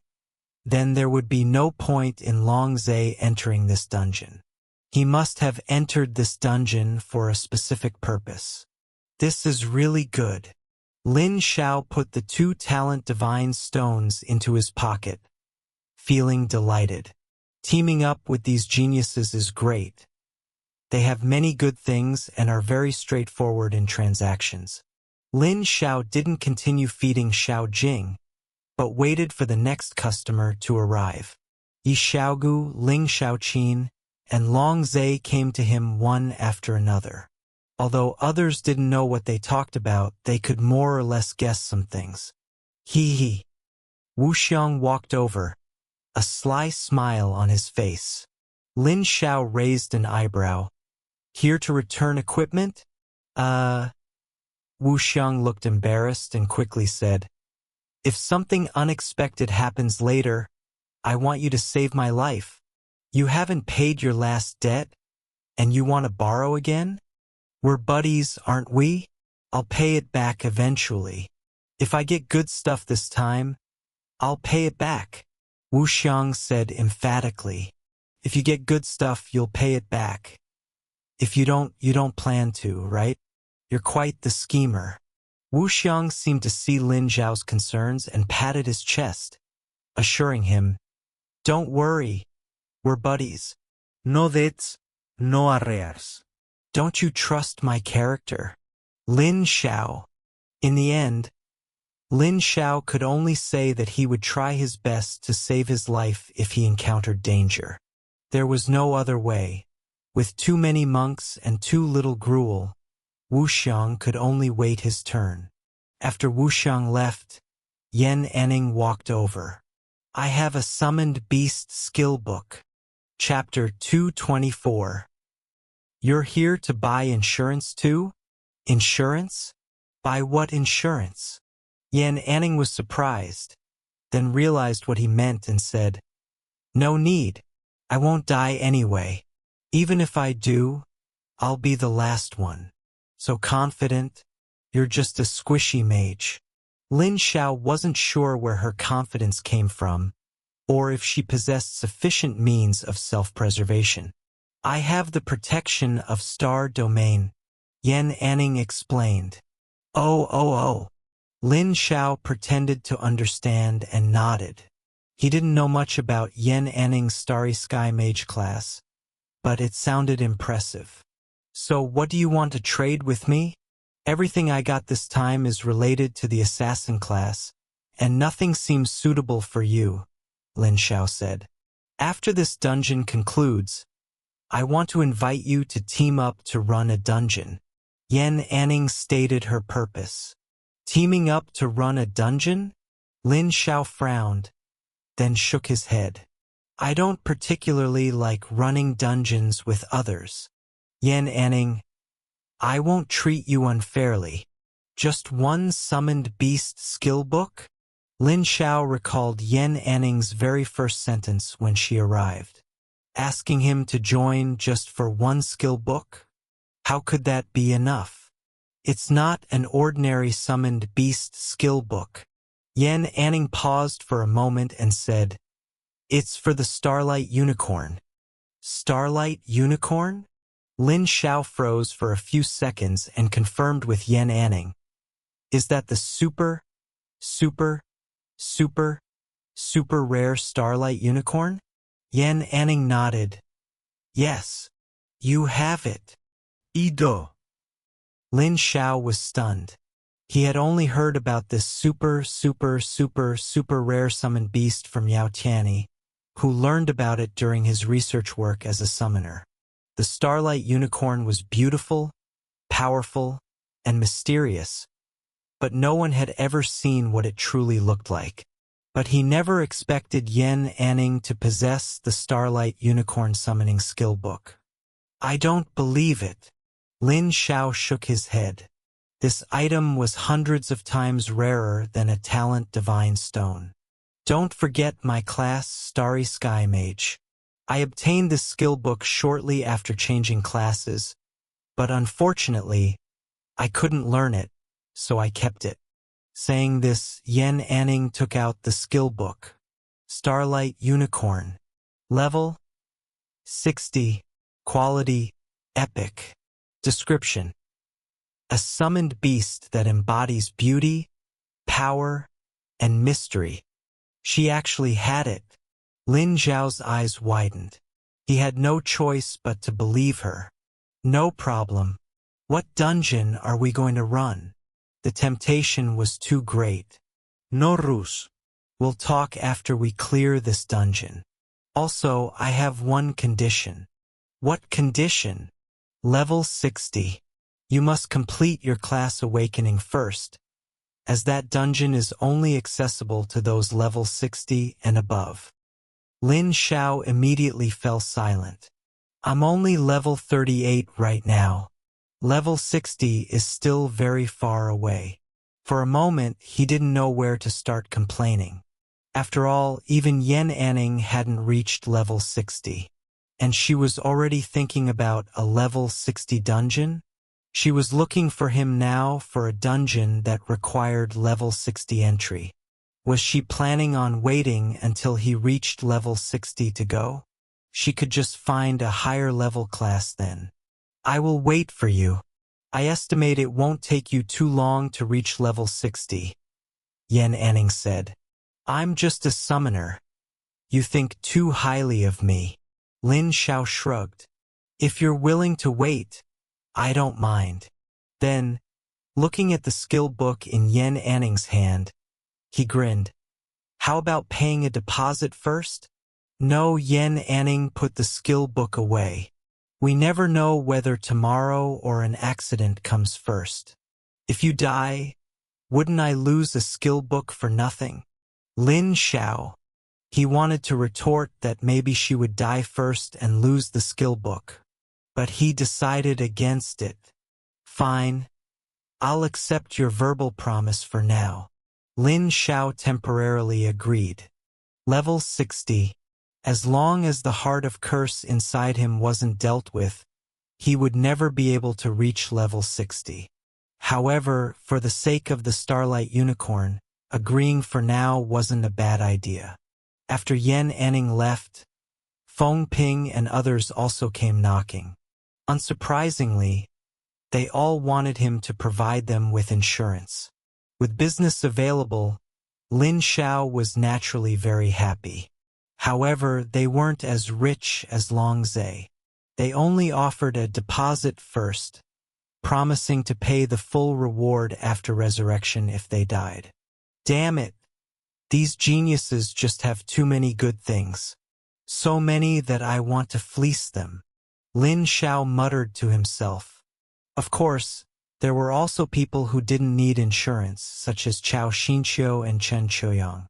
S1: then there would be no point in Long Zhe entering this dungeon. He must have entered this dungeon for a specific purpose. This is really good. Lin Xiao put the 2 talent divine stones into his pocket, feeling delighted. Teaming up with these geniuses is great. They have many good things and are very straightforward in transactions. Lin Xiao didn't continue feeding Xiao Jing, but waited for the next customer to arrive. Yi Xiaogu, Ling Xiaoqin, and Long Zhe came to him one after another. Although others didn't know what they talked about, they could more or less guess some things. He. Wu Xiang walked over, a sly smile on his face. Lin Xiao raised an eyebrow. "Here to return equipment?" Wu Xiang looked embarrassed and quickly said, "If something unexpected happens later, I want you to save my life. You haven't paid your last debt, and you want to borrow again? We're buddies, aren't we? I'll pay it back eventually. If I get good stuff this time, I'll pay it back." Wu Xiang said emphatically. "If you get good stuff, you'll pay it back. If you don't plan to, right? You're quite the schemer." Wu Xiang seemed to see Lin Xiao's concerns and patted his chest, assuring him, "Don't worry, we're buddies.
S2: No debts, no arrears.
S1: Don't you trust my character?" Lin Xiao. In the end, Lin Xiao could only say that he would try his best to save his life if he encountered danger. There was no other way. With too many monks and too little gruel, Wu Xiang could only wait his turn. After Wu Xiang left, Yan Enning walked over. "I have a summoned beast skill book." Chapter 224. You're here to buy insurance too? Insurance? Buy what insurance? Yan Anning was surprised, then realized what he meant and said, No need. I won't die anyway. Even if I do, I'll be the last one. So confident? You're just a squishy mage. Lin Xiao wasn't sure where her confidence came from, or if she possessed sufficient means of self-preservation. I have the protection of Star Domain, Yan Anning explained. Oh. Lin Xiao pretended to understand and nodded. He didn't know much about Yan Anning's Starry Sky Mage class, but it sounded impressive. So what do you want to trade with me? Everything I got this time is related to the assassin class, and nothing seems suitable for you, Lin Xiao said. After this dungeon concludes, I want to invite you to team up to run a dungeon. Yan Anning stated her purpose. Teaming up to run a dungeon? Lin Xiao frowned, then shook his head. I don't particularly like running dungeons with others. Yan Anning, I won't treat you unfairly. Just one summoned beast skill book? Lin Xiao recalled Yan Anning's very first sentence when she arrived. Asking him to join just for one skill book? How could that be enough? It's not an ordinary summoned beast skill book. Yan Anning paused for a moment and said, It's for the Starlight Unicorn. Starlight Unicorn? Lin Xiao froze for a few seconds and confirmed with Yan Anning. Is that the super rare Starlight Unicorn? Yan Anning nodded. Yes, you have it.
S2: Ido.
S1: Lin Xiao was stunned. He had only heard about this super rare summoned beast from Yao Tianyi, who learned about it during his research work as a summoner. The Starlight Unicorn was beautiful, powerful, and mysterious, but no one had ever seen what it truly looked like. But he never expected Yan Anning to possess the Starlight Unicorn summoning skill book. I don't believe it. Lin Xiao shook his head. This item was hundreds of times rarer than a talent divine stone. Don't forget my class Starry Sky Mage. I obtained this skill book shortly after changing classes, but unfortunately, I couldn't learn it, so I kept it. Saying this, Yan Anning took out the skill book. Starlight Unicorn. Level 60. Quality Epic. Description: a summoned beast that embodies beauty, power, and mystery. She actually had it. Lin Xiao's eyes widened. He had no choice but to believe her. No problem. What dungeon are we going to run? The temptation was too great.
S2: No ruse.
S1: We'll talk after we clear this dungeon. Also, I have one condition. What condition? Level 60. You must complete your class awakening first, as that dungeon is only accessible to those level 60 and above. Lin Xiao immediately fell silent. I'm only level 38 right now. Level 60 is still very far away. For a moment, he didn't know where to start complaining. After all, even Yan Anning hadn't reached level 60. And she was already thinking about a level 60 dungeon? She was looking for him now for a dungeon that required level 60 entry. Was she planning on waiting until he reached level 60 to go? She could just find a higher level class then. I will wait for you. I estimate it won't take you too long to reach level 60, Yan Anning said. I'm just a summoner. You think too highly of me. Lin Xiao shrugged. If you're willing to wait, I don't mind. Then, looking at the skill book in Yan Anning's hand, he grinned. How about paying a deposit first? No, Yan Anning put the skill book away. We never know whether tomorrow or an accident comes first. If you die, wouldn't I lose a skill book for nothing? Lin Xiao. He wanted to retort that maybe she would die first and lose the skill book. but he decided against it. Fine, I'll accept your verbal promise for now. Lin Xiao temporarily agreed. Level 60. As long as the heart of curse inside him wasn't dealt with, he would never be able to reach level 60. However, for the sake of the Starlight Unicorn, agreeing for now wasn't a bad idea. After Yan Anning left, Feng Ping and others also came knocking. Unsurprisingly, they all wanted him to provide them with insurance. With business available, Lin Xiao was naturally very happy. However, they weren't as rich as Long Zhe. They only offered a deposit first, promising to pay the full reward after resurrection if they died. Damn it! These geniuses just have too many good things. So many that I want to fleece them. Lin Xiao muttered to himself. Of course, there were also people who didn't need insurance, such as Chao Xinqiu and Chen Qiuyang.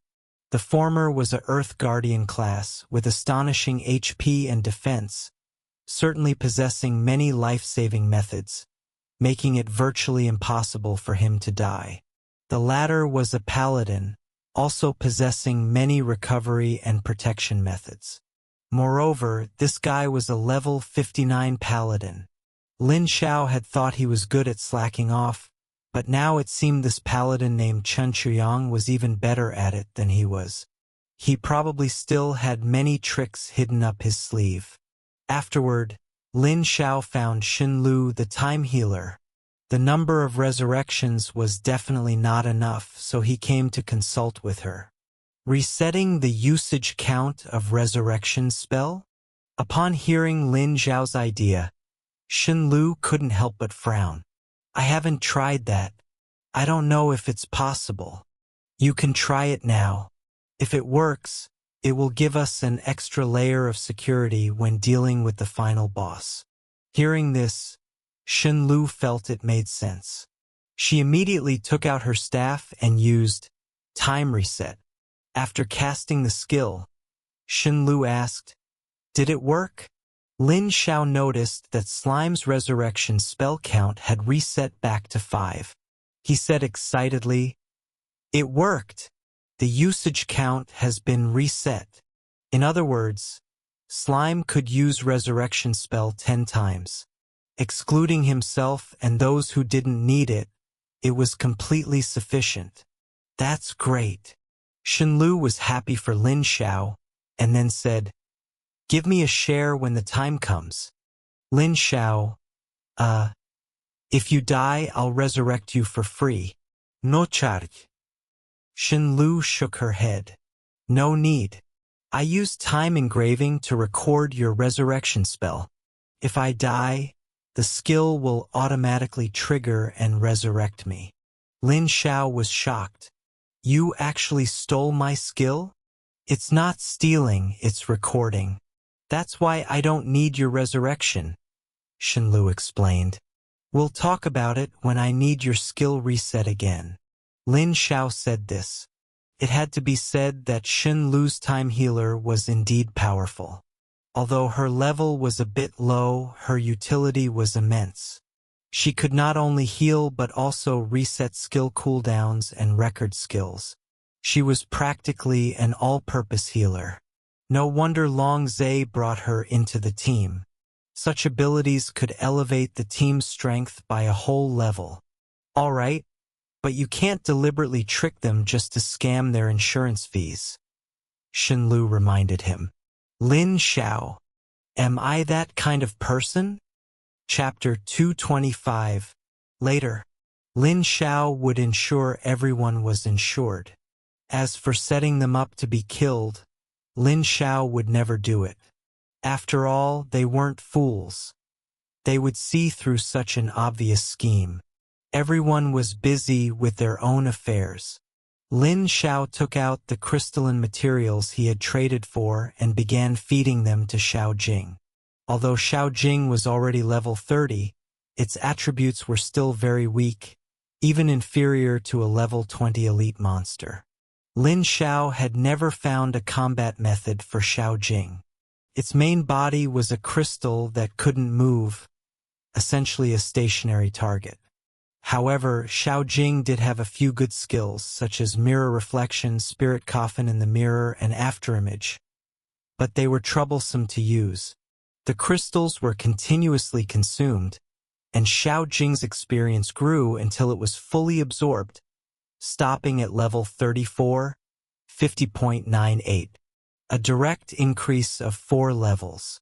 S1: The former was a Earth Guardian class with astonishing HP and defense, certainly possessing many life-saving methods, making it virtually impossible for him to die. The latter was a paladin, also possessing many recovery and protection methods. Moreover, this guy was a level 59 paladin. Lin Xiao had thought he was good at slacking off, but now it seemed this paladin named Chen Qiuyang was even better at it than he was. He probably still had many tricks hidden up his sleeve. Afterward, Lin Xiao found Xin Lu the time healer. The number of resurrections was definitely not enough, so he came to consult with her. Resetting the usage count of resurrection spell? Upon hearing Lin Xiao's idea, Xin Lu couldn't help but frown. I haven't tried that. I don't know if it's possible. You can try it now. If it works, it will give us an extra layer of security when dealing with the final boss. Hearing this, Xin Lu felt it made sense. She immediately took out her staff and used Time Reset. After casting the skill, Xin Lu asked, "Did it work?" Lin Xiao noticed that Slime's resurrection spell count had reset back to 5. He said excitedly, "It worked! The usage count has been reset." In other words, Slime could use resurrection spell 10 times. Excluding himself and those who didn't need it, it was completely sufficient. That's great. Xin Lu was happy for Lin Xiao, and then said, "Give me a share when the time comes." Lin Xiao, if you die, I'll resurrect you for free. No charge. Xin Lu shook her head. No need. I use time engraving to record your resurrection spell. If I die, the skill will automatically trigger and resurrect me. Lin Xiao was shocked. You actually stole my skill? It's not stealing, it's recording. That's why I don't need your resurrection, Xin Lu explained. We'll talk about it when I need your skill reset again. Lin Xiao said this. It had to be said that Xin Lu's time healer was indeed powerful. Although her level was a bit low, her utility was immense. She could not only heal but also reset skill cooldowns and record skills. She was practically an all-purpose healer. No wonder Long Zhe brought her into the team. Such abilities could elevate the team's strength by a whole level. All right, but you can't deliberately trick them just to scam their insurance fees, Xin Lu reminded him. Lin Xiao, am I that kind of person? Chapter 225. Later, Lin Xiao would ensure everyone was insured. As for setting them up to be killed, Lin Xiao would never do it. After all, they weren't fools. They would see through such an obvious scheme. Everyone was busy with their own affairs. Lin Xiao took out the crystalline materials he had traded for and began feeding them to Xiao Jing. Although Xiao Jing was already level 30, its attributes were still very weak, even inferior to a level 20 elite monster. Lin Xiao had never found a combat method for Xiao Jing. Its main body was a crystal that couldn't move, essentially a stationary target. However, Xiao Jing did have a few good skills, such as mirror reflection, spirit coffin in the mirror, and afterimage, but they were troublesome to use. The crystals were continuously consumed, and Xiao Jing's experience grew until it was fully absorbed, stopping at level 34, 50.98, a direct increase of 4 levels.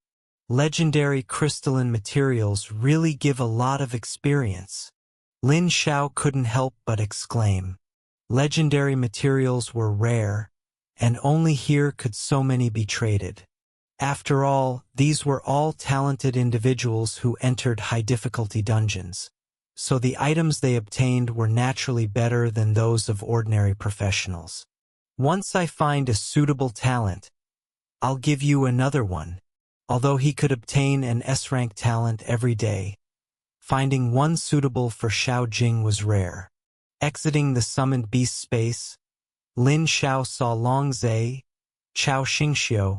S1: Legendary crystalline materials really give a lot of experience. Lin Xiao couldn't help but exclaim. Legendary materials were rare, and only here could so many be traded. After all, these were all talented individuals who entered high-difficulty dungeons, so the items they obtained were naturally better than those of ordinary professionals. Once I find a suitable talent, I'll give you another one. Although he could obtain an S-rank talent every day, finding one suitable for Xiao Jing was rare. Exiting the summoned beast space, Lin Xiao saw Long Zhe, Chao Xingxiu,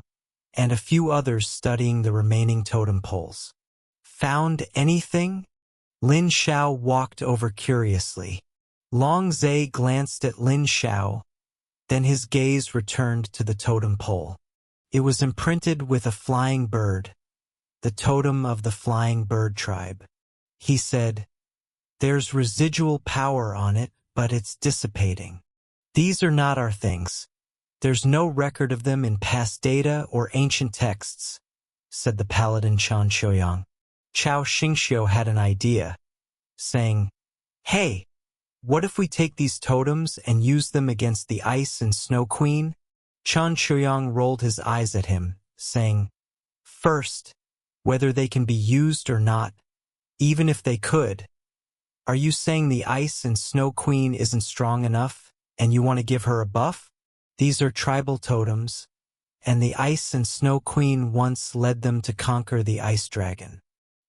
S1: and a few others studying the remaining totem poles. Found anything? Lin Xiao walked over curiously. Long Zhe glanced at Lin Xiao, then his gaze returned to the totem pole. It was imprinted with a flying bird, the totem of the flying bird tribe. He said, "There's residual power on it, but it's dissipating. These are not our things. There's no record of them in past data or ancient texts," said the paladin Chan Shouyang. Chao Xingxiu had an idea, saying, "Hey, what if we take these totems and use them against the Ice and Snow Queen?" Chan Shouyang rolled his eyes at him, saying, "First, whether they can be used or not, even if they could, are you saying the Ice and Snow Queen isn't strong enough, and you want to give her a buff? These are tribal totems, and the Ice and Snow Queen once led them to conquer the Ice Dragon.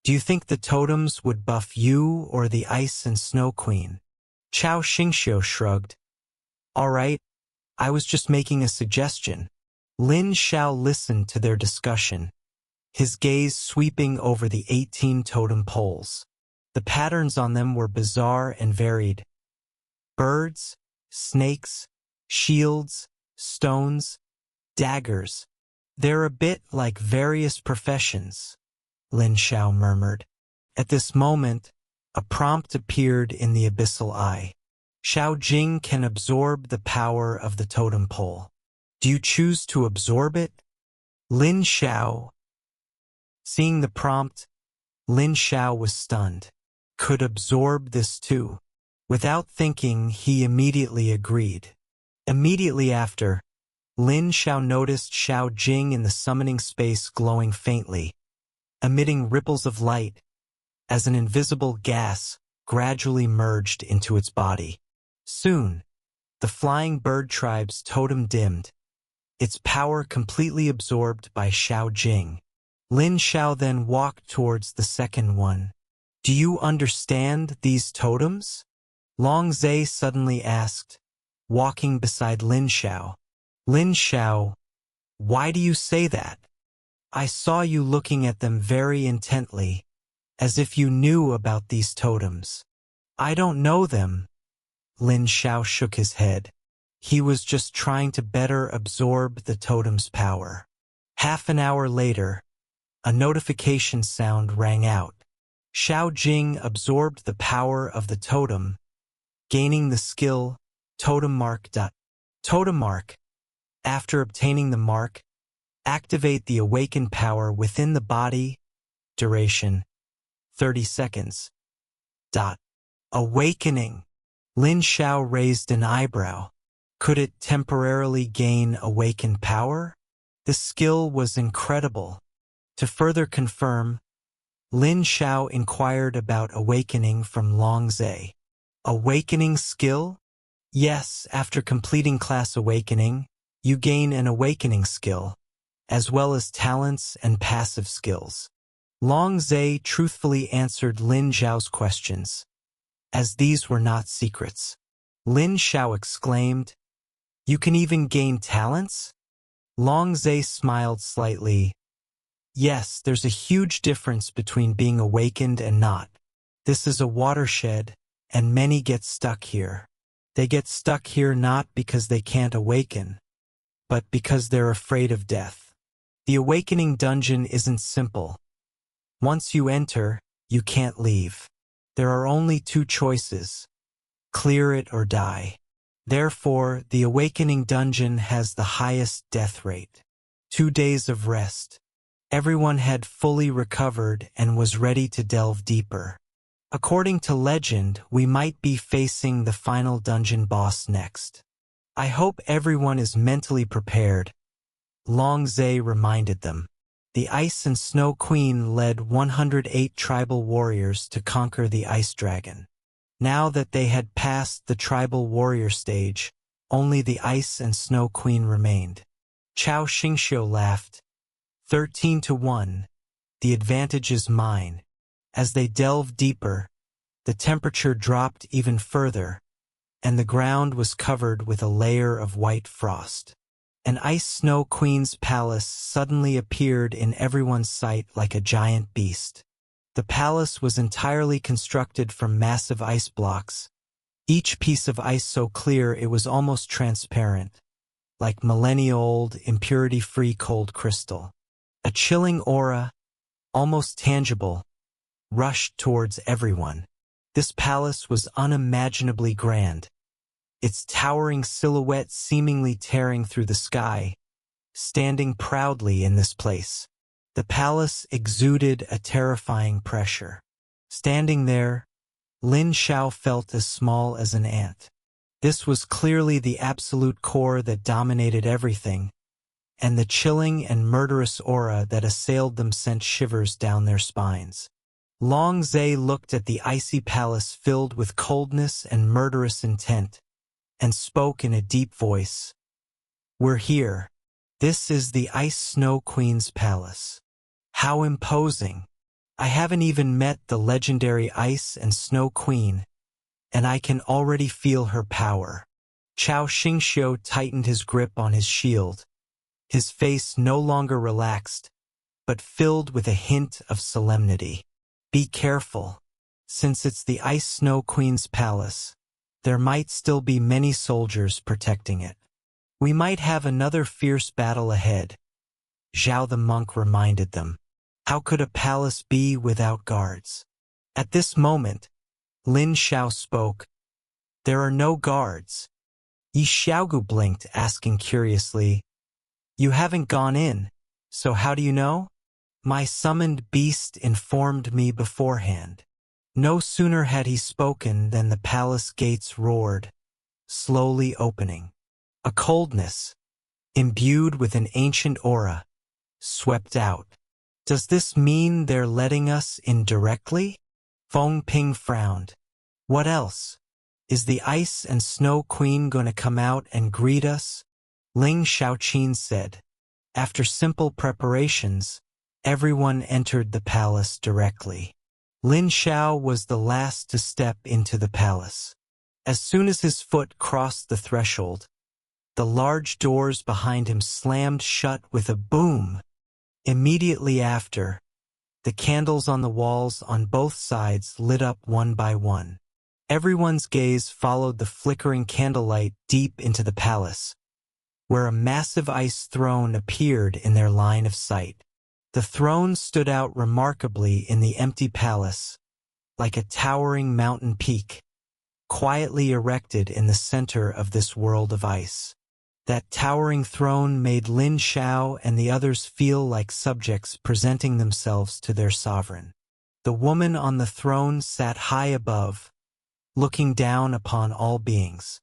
S1: Do you think the totems would buff you or the Ice and Snow Queen?" Chao Xingxiu shrugged. "All right, I was just making a suggestion." Lin Xiao listened to their discussion, his gaze sweeping over the 18 totem poles. The patterns on them were bizarre and varied. Birds, snakes, shields, stones, daggers. "They're a bit like various professions," Lin Xiao murmured. At this moment, a prompt appeared in the abyssal eye. "Xiao Jing can absorb the power of the totem pole. Do you choose to absorb it?" Lin Xiao. Seeing the prompt, Lin Xiao was stunned. Could absorb this too? Without thinking, he immediately agreed. Immediately after, Lin Xiao noticed Xiao Jing in the summoning space glowing faintly, emitting ripples of light, as an invisible gas gradually merged into its body. Soon, the flying bird tribe's totem dimmed, its power completely absorbed by Xiao Jing. Lin Xiao then walked towards the second one. "Do you understand these totems?" Long Zhe suddenly asked, walking beside Lin Xiao. "Lin Xiao, why do you say that? I saw you looking at them very intently, as if you knew about these totems." "I don't know them." Lin Xiao shook his head. He was just trying to better absorb the totem's power. Half an hour later, a notification sound rang out. Xiao Jing absorbed the power of the totem, gaining the skill Totem Mark. Totem Mark. After obtaining the mark, activate the awakened power within the body. Duration 30 seconds. Awakening. Lin Xiao raised an eyebrow. Could it temporarily gain awakened power? The skill was incredible. To further confirm, Lin Xiao inquired about awakening from Long Zhe. "Awakening skill?" "Yes, after completing class awakening, you gain an awakening skill, as well as talents and passive skills." Long Zhe truthfully answered Lin Xiao's questions, as these were not secrets. Lin Xiao exclaimed, "You can even gain talents?" Long Zhe smiled slightly. Yes, there's a huge difference between being awakened and not. This is a watershed, and many get stuck here. They get stuck here not because they can't awaken, but because they're afraid of death. The awakening dungeon isn't simple. Once you enter, you can't leave. There are only two choices: clear it or die. Therefore, the awakening dungeon has the highest death rate. 2 days of rest. Everyone had fully recovered and was ready to delve deeper. According to legend, we might be facing the final dungeon boss next. I hope everyone is mentally prepared, Long Zhe reminded them. The Ice and Snow Queen led 108 tribal warriors to conquer the Ice Dragon. Now that they had passed the tribal warrior stage, only the Ice and Snow Queen remained. Chao Xingxiu laughed. 13-1. The advantage is mine. As they delved deeper, the temperature dropped even further, and the ground was covered with a layer of white frost. An Ice Snow Queen's palace suddenly appeared in everyone's sight like a giant beast. The palace was entirely constructed from massive ice blocks, each piece of ice so clear it was almost transparent, like millennia-old, impurity-free cold crystal. A chilling aura, almost tangible, rushed towards everyone. This palace was unimaginably grand, its towering silhouette seemingly tearing through the sky. Standing proudly in this place, the palace exuded a terrifying pressure. Standing there, Lin Xiao felt as small as an ant. This was clearly the absolute core that dominated everything, and the chilling and murderous aura that assailed them sent shivers down their spines. Long Zhe looked at the icy palace filled with coldness and murderous intent, and spoke in a deep voice. "We're here. This is the Ice Snow Queen's palace. How imposing! I haven't even met the legendary Ice and Snow Queen, and I can already feel her power." Chao Xingxiu tightened his grip on his shield, his face no longer relaxed, but filled with a hint of solemnity. "Be careful. Since it's the Ice Snow Queen's palace, there might still be many soldiers protecting it. We might have another fierce battle ahead," Zhao the monk reminded them. How could a palace be without guards? At this moment, Lin Xiao spoke. "There are no guards." Yi Xiaogu blinked, asking curiously, "You haven't gone in, so how do you know?" "My summoned beast informed me beforehand." No sooner had he spoken than the palace gates roared, slowly opening. A coldness, imbued with an ancient aura, swept out. "Does this mean they're letting us in directly?" Feng Ping frowned. "What else? Is the Ice and Snow Queen gonna come out and greet us?" Ling Xiaoqin said. After simple preparations, everyone entered the palace directly. Lin Xiao was the last to step into the palace. As soon as his foot crossed the threshold, the large doors behind him slammed shut with a boom. Immediately after, the candles on the walls on both sides lit up one by one. Everyone's gaze followed the flickering candlelight deep into the palace, where a massive ice throne appeared in their line of sight. The throne stood out remarkably in the empty palace, like a towering mountain peak, quietly erected in the center of this world of ice. That towering throne made Lin Xiao and the others feel like subjects presenting themselves to their sovereign. The woman on the throne sat high above, looking down upon all beings.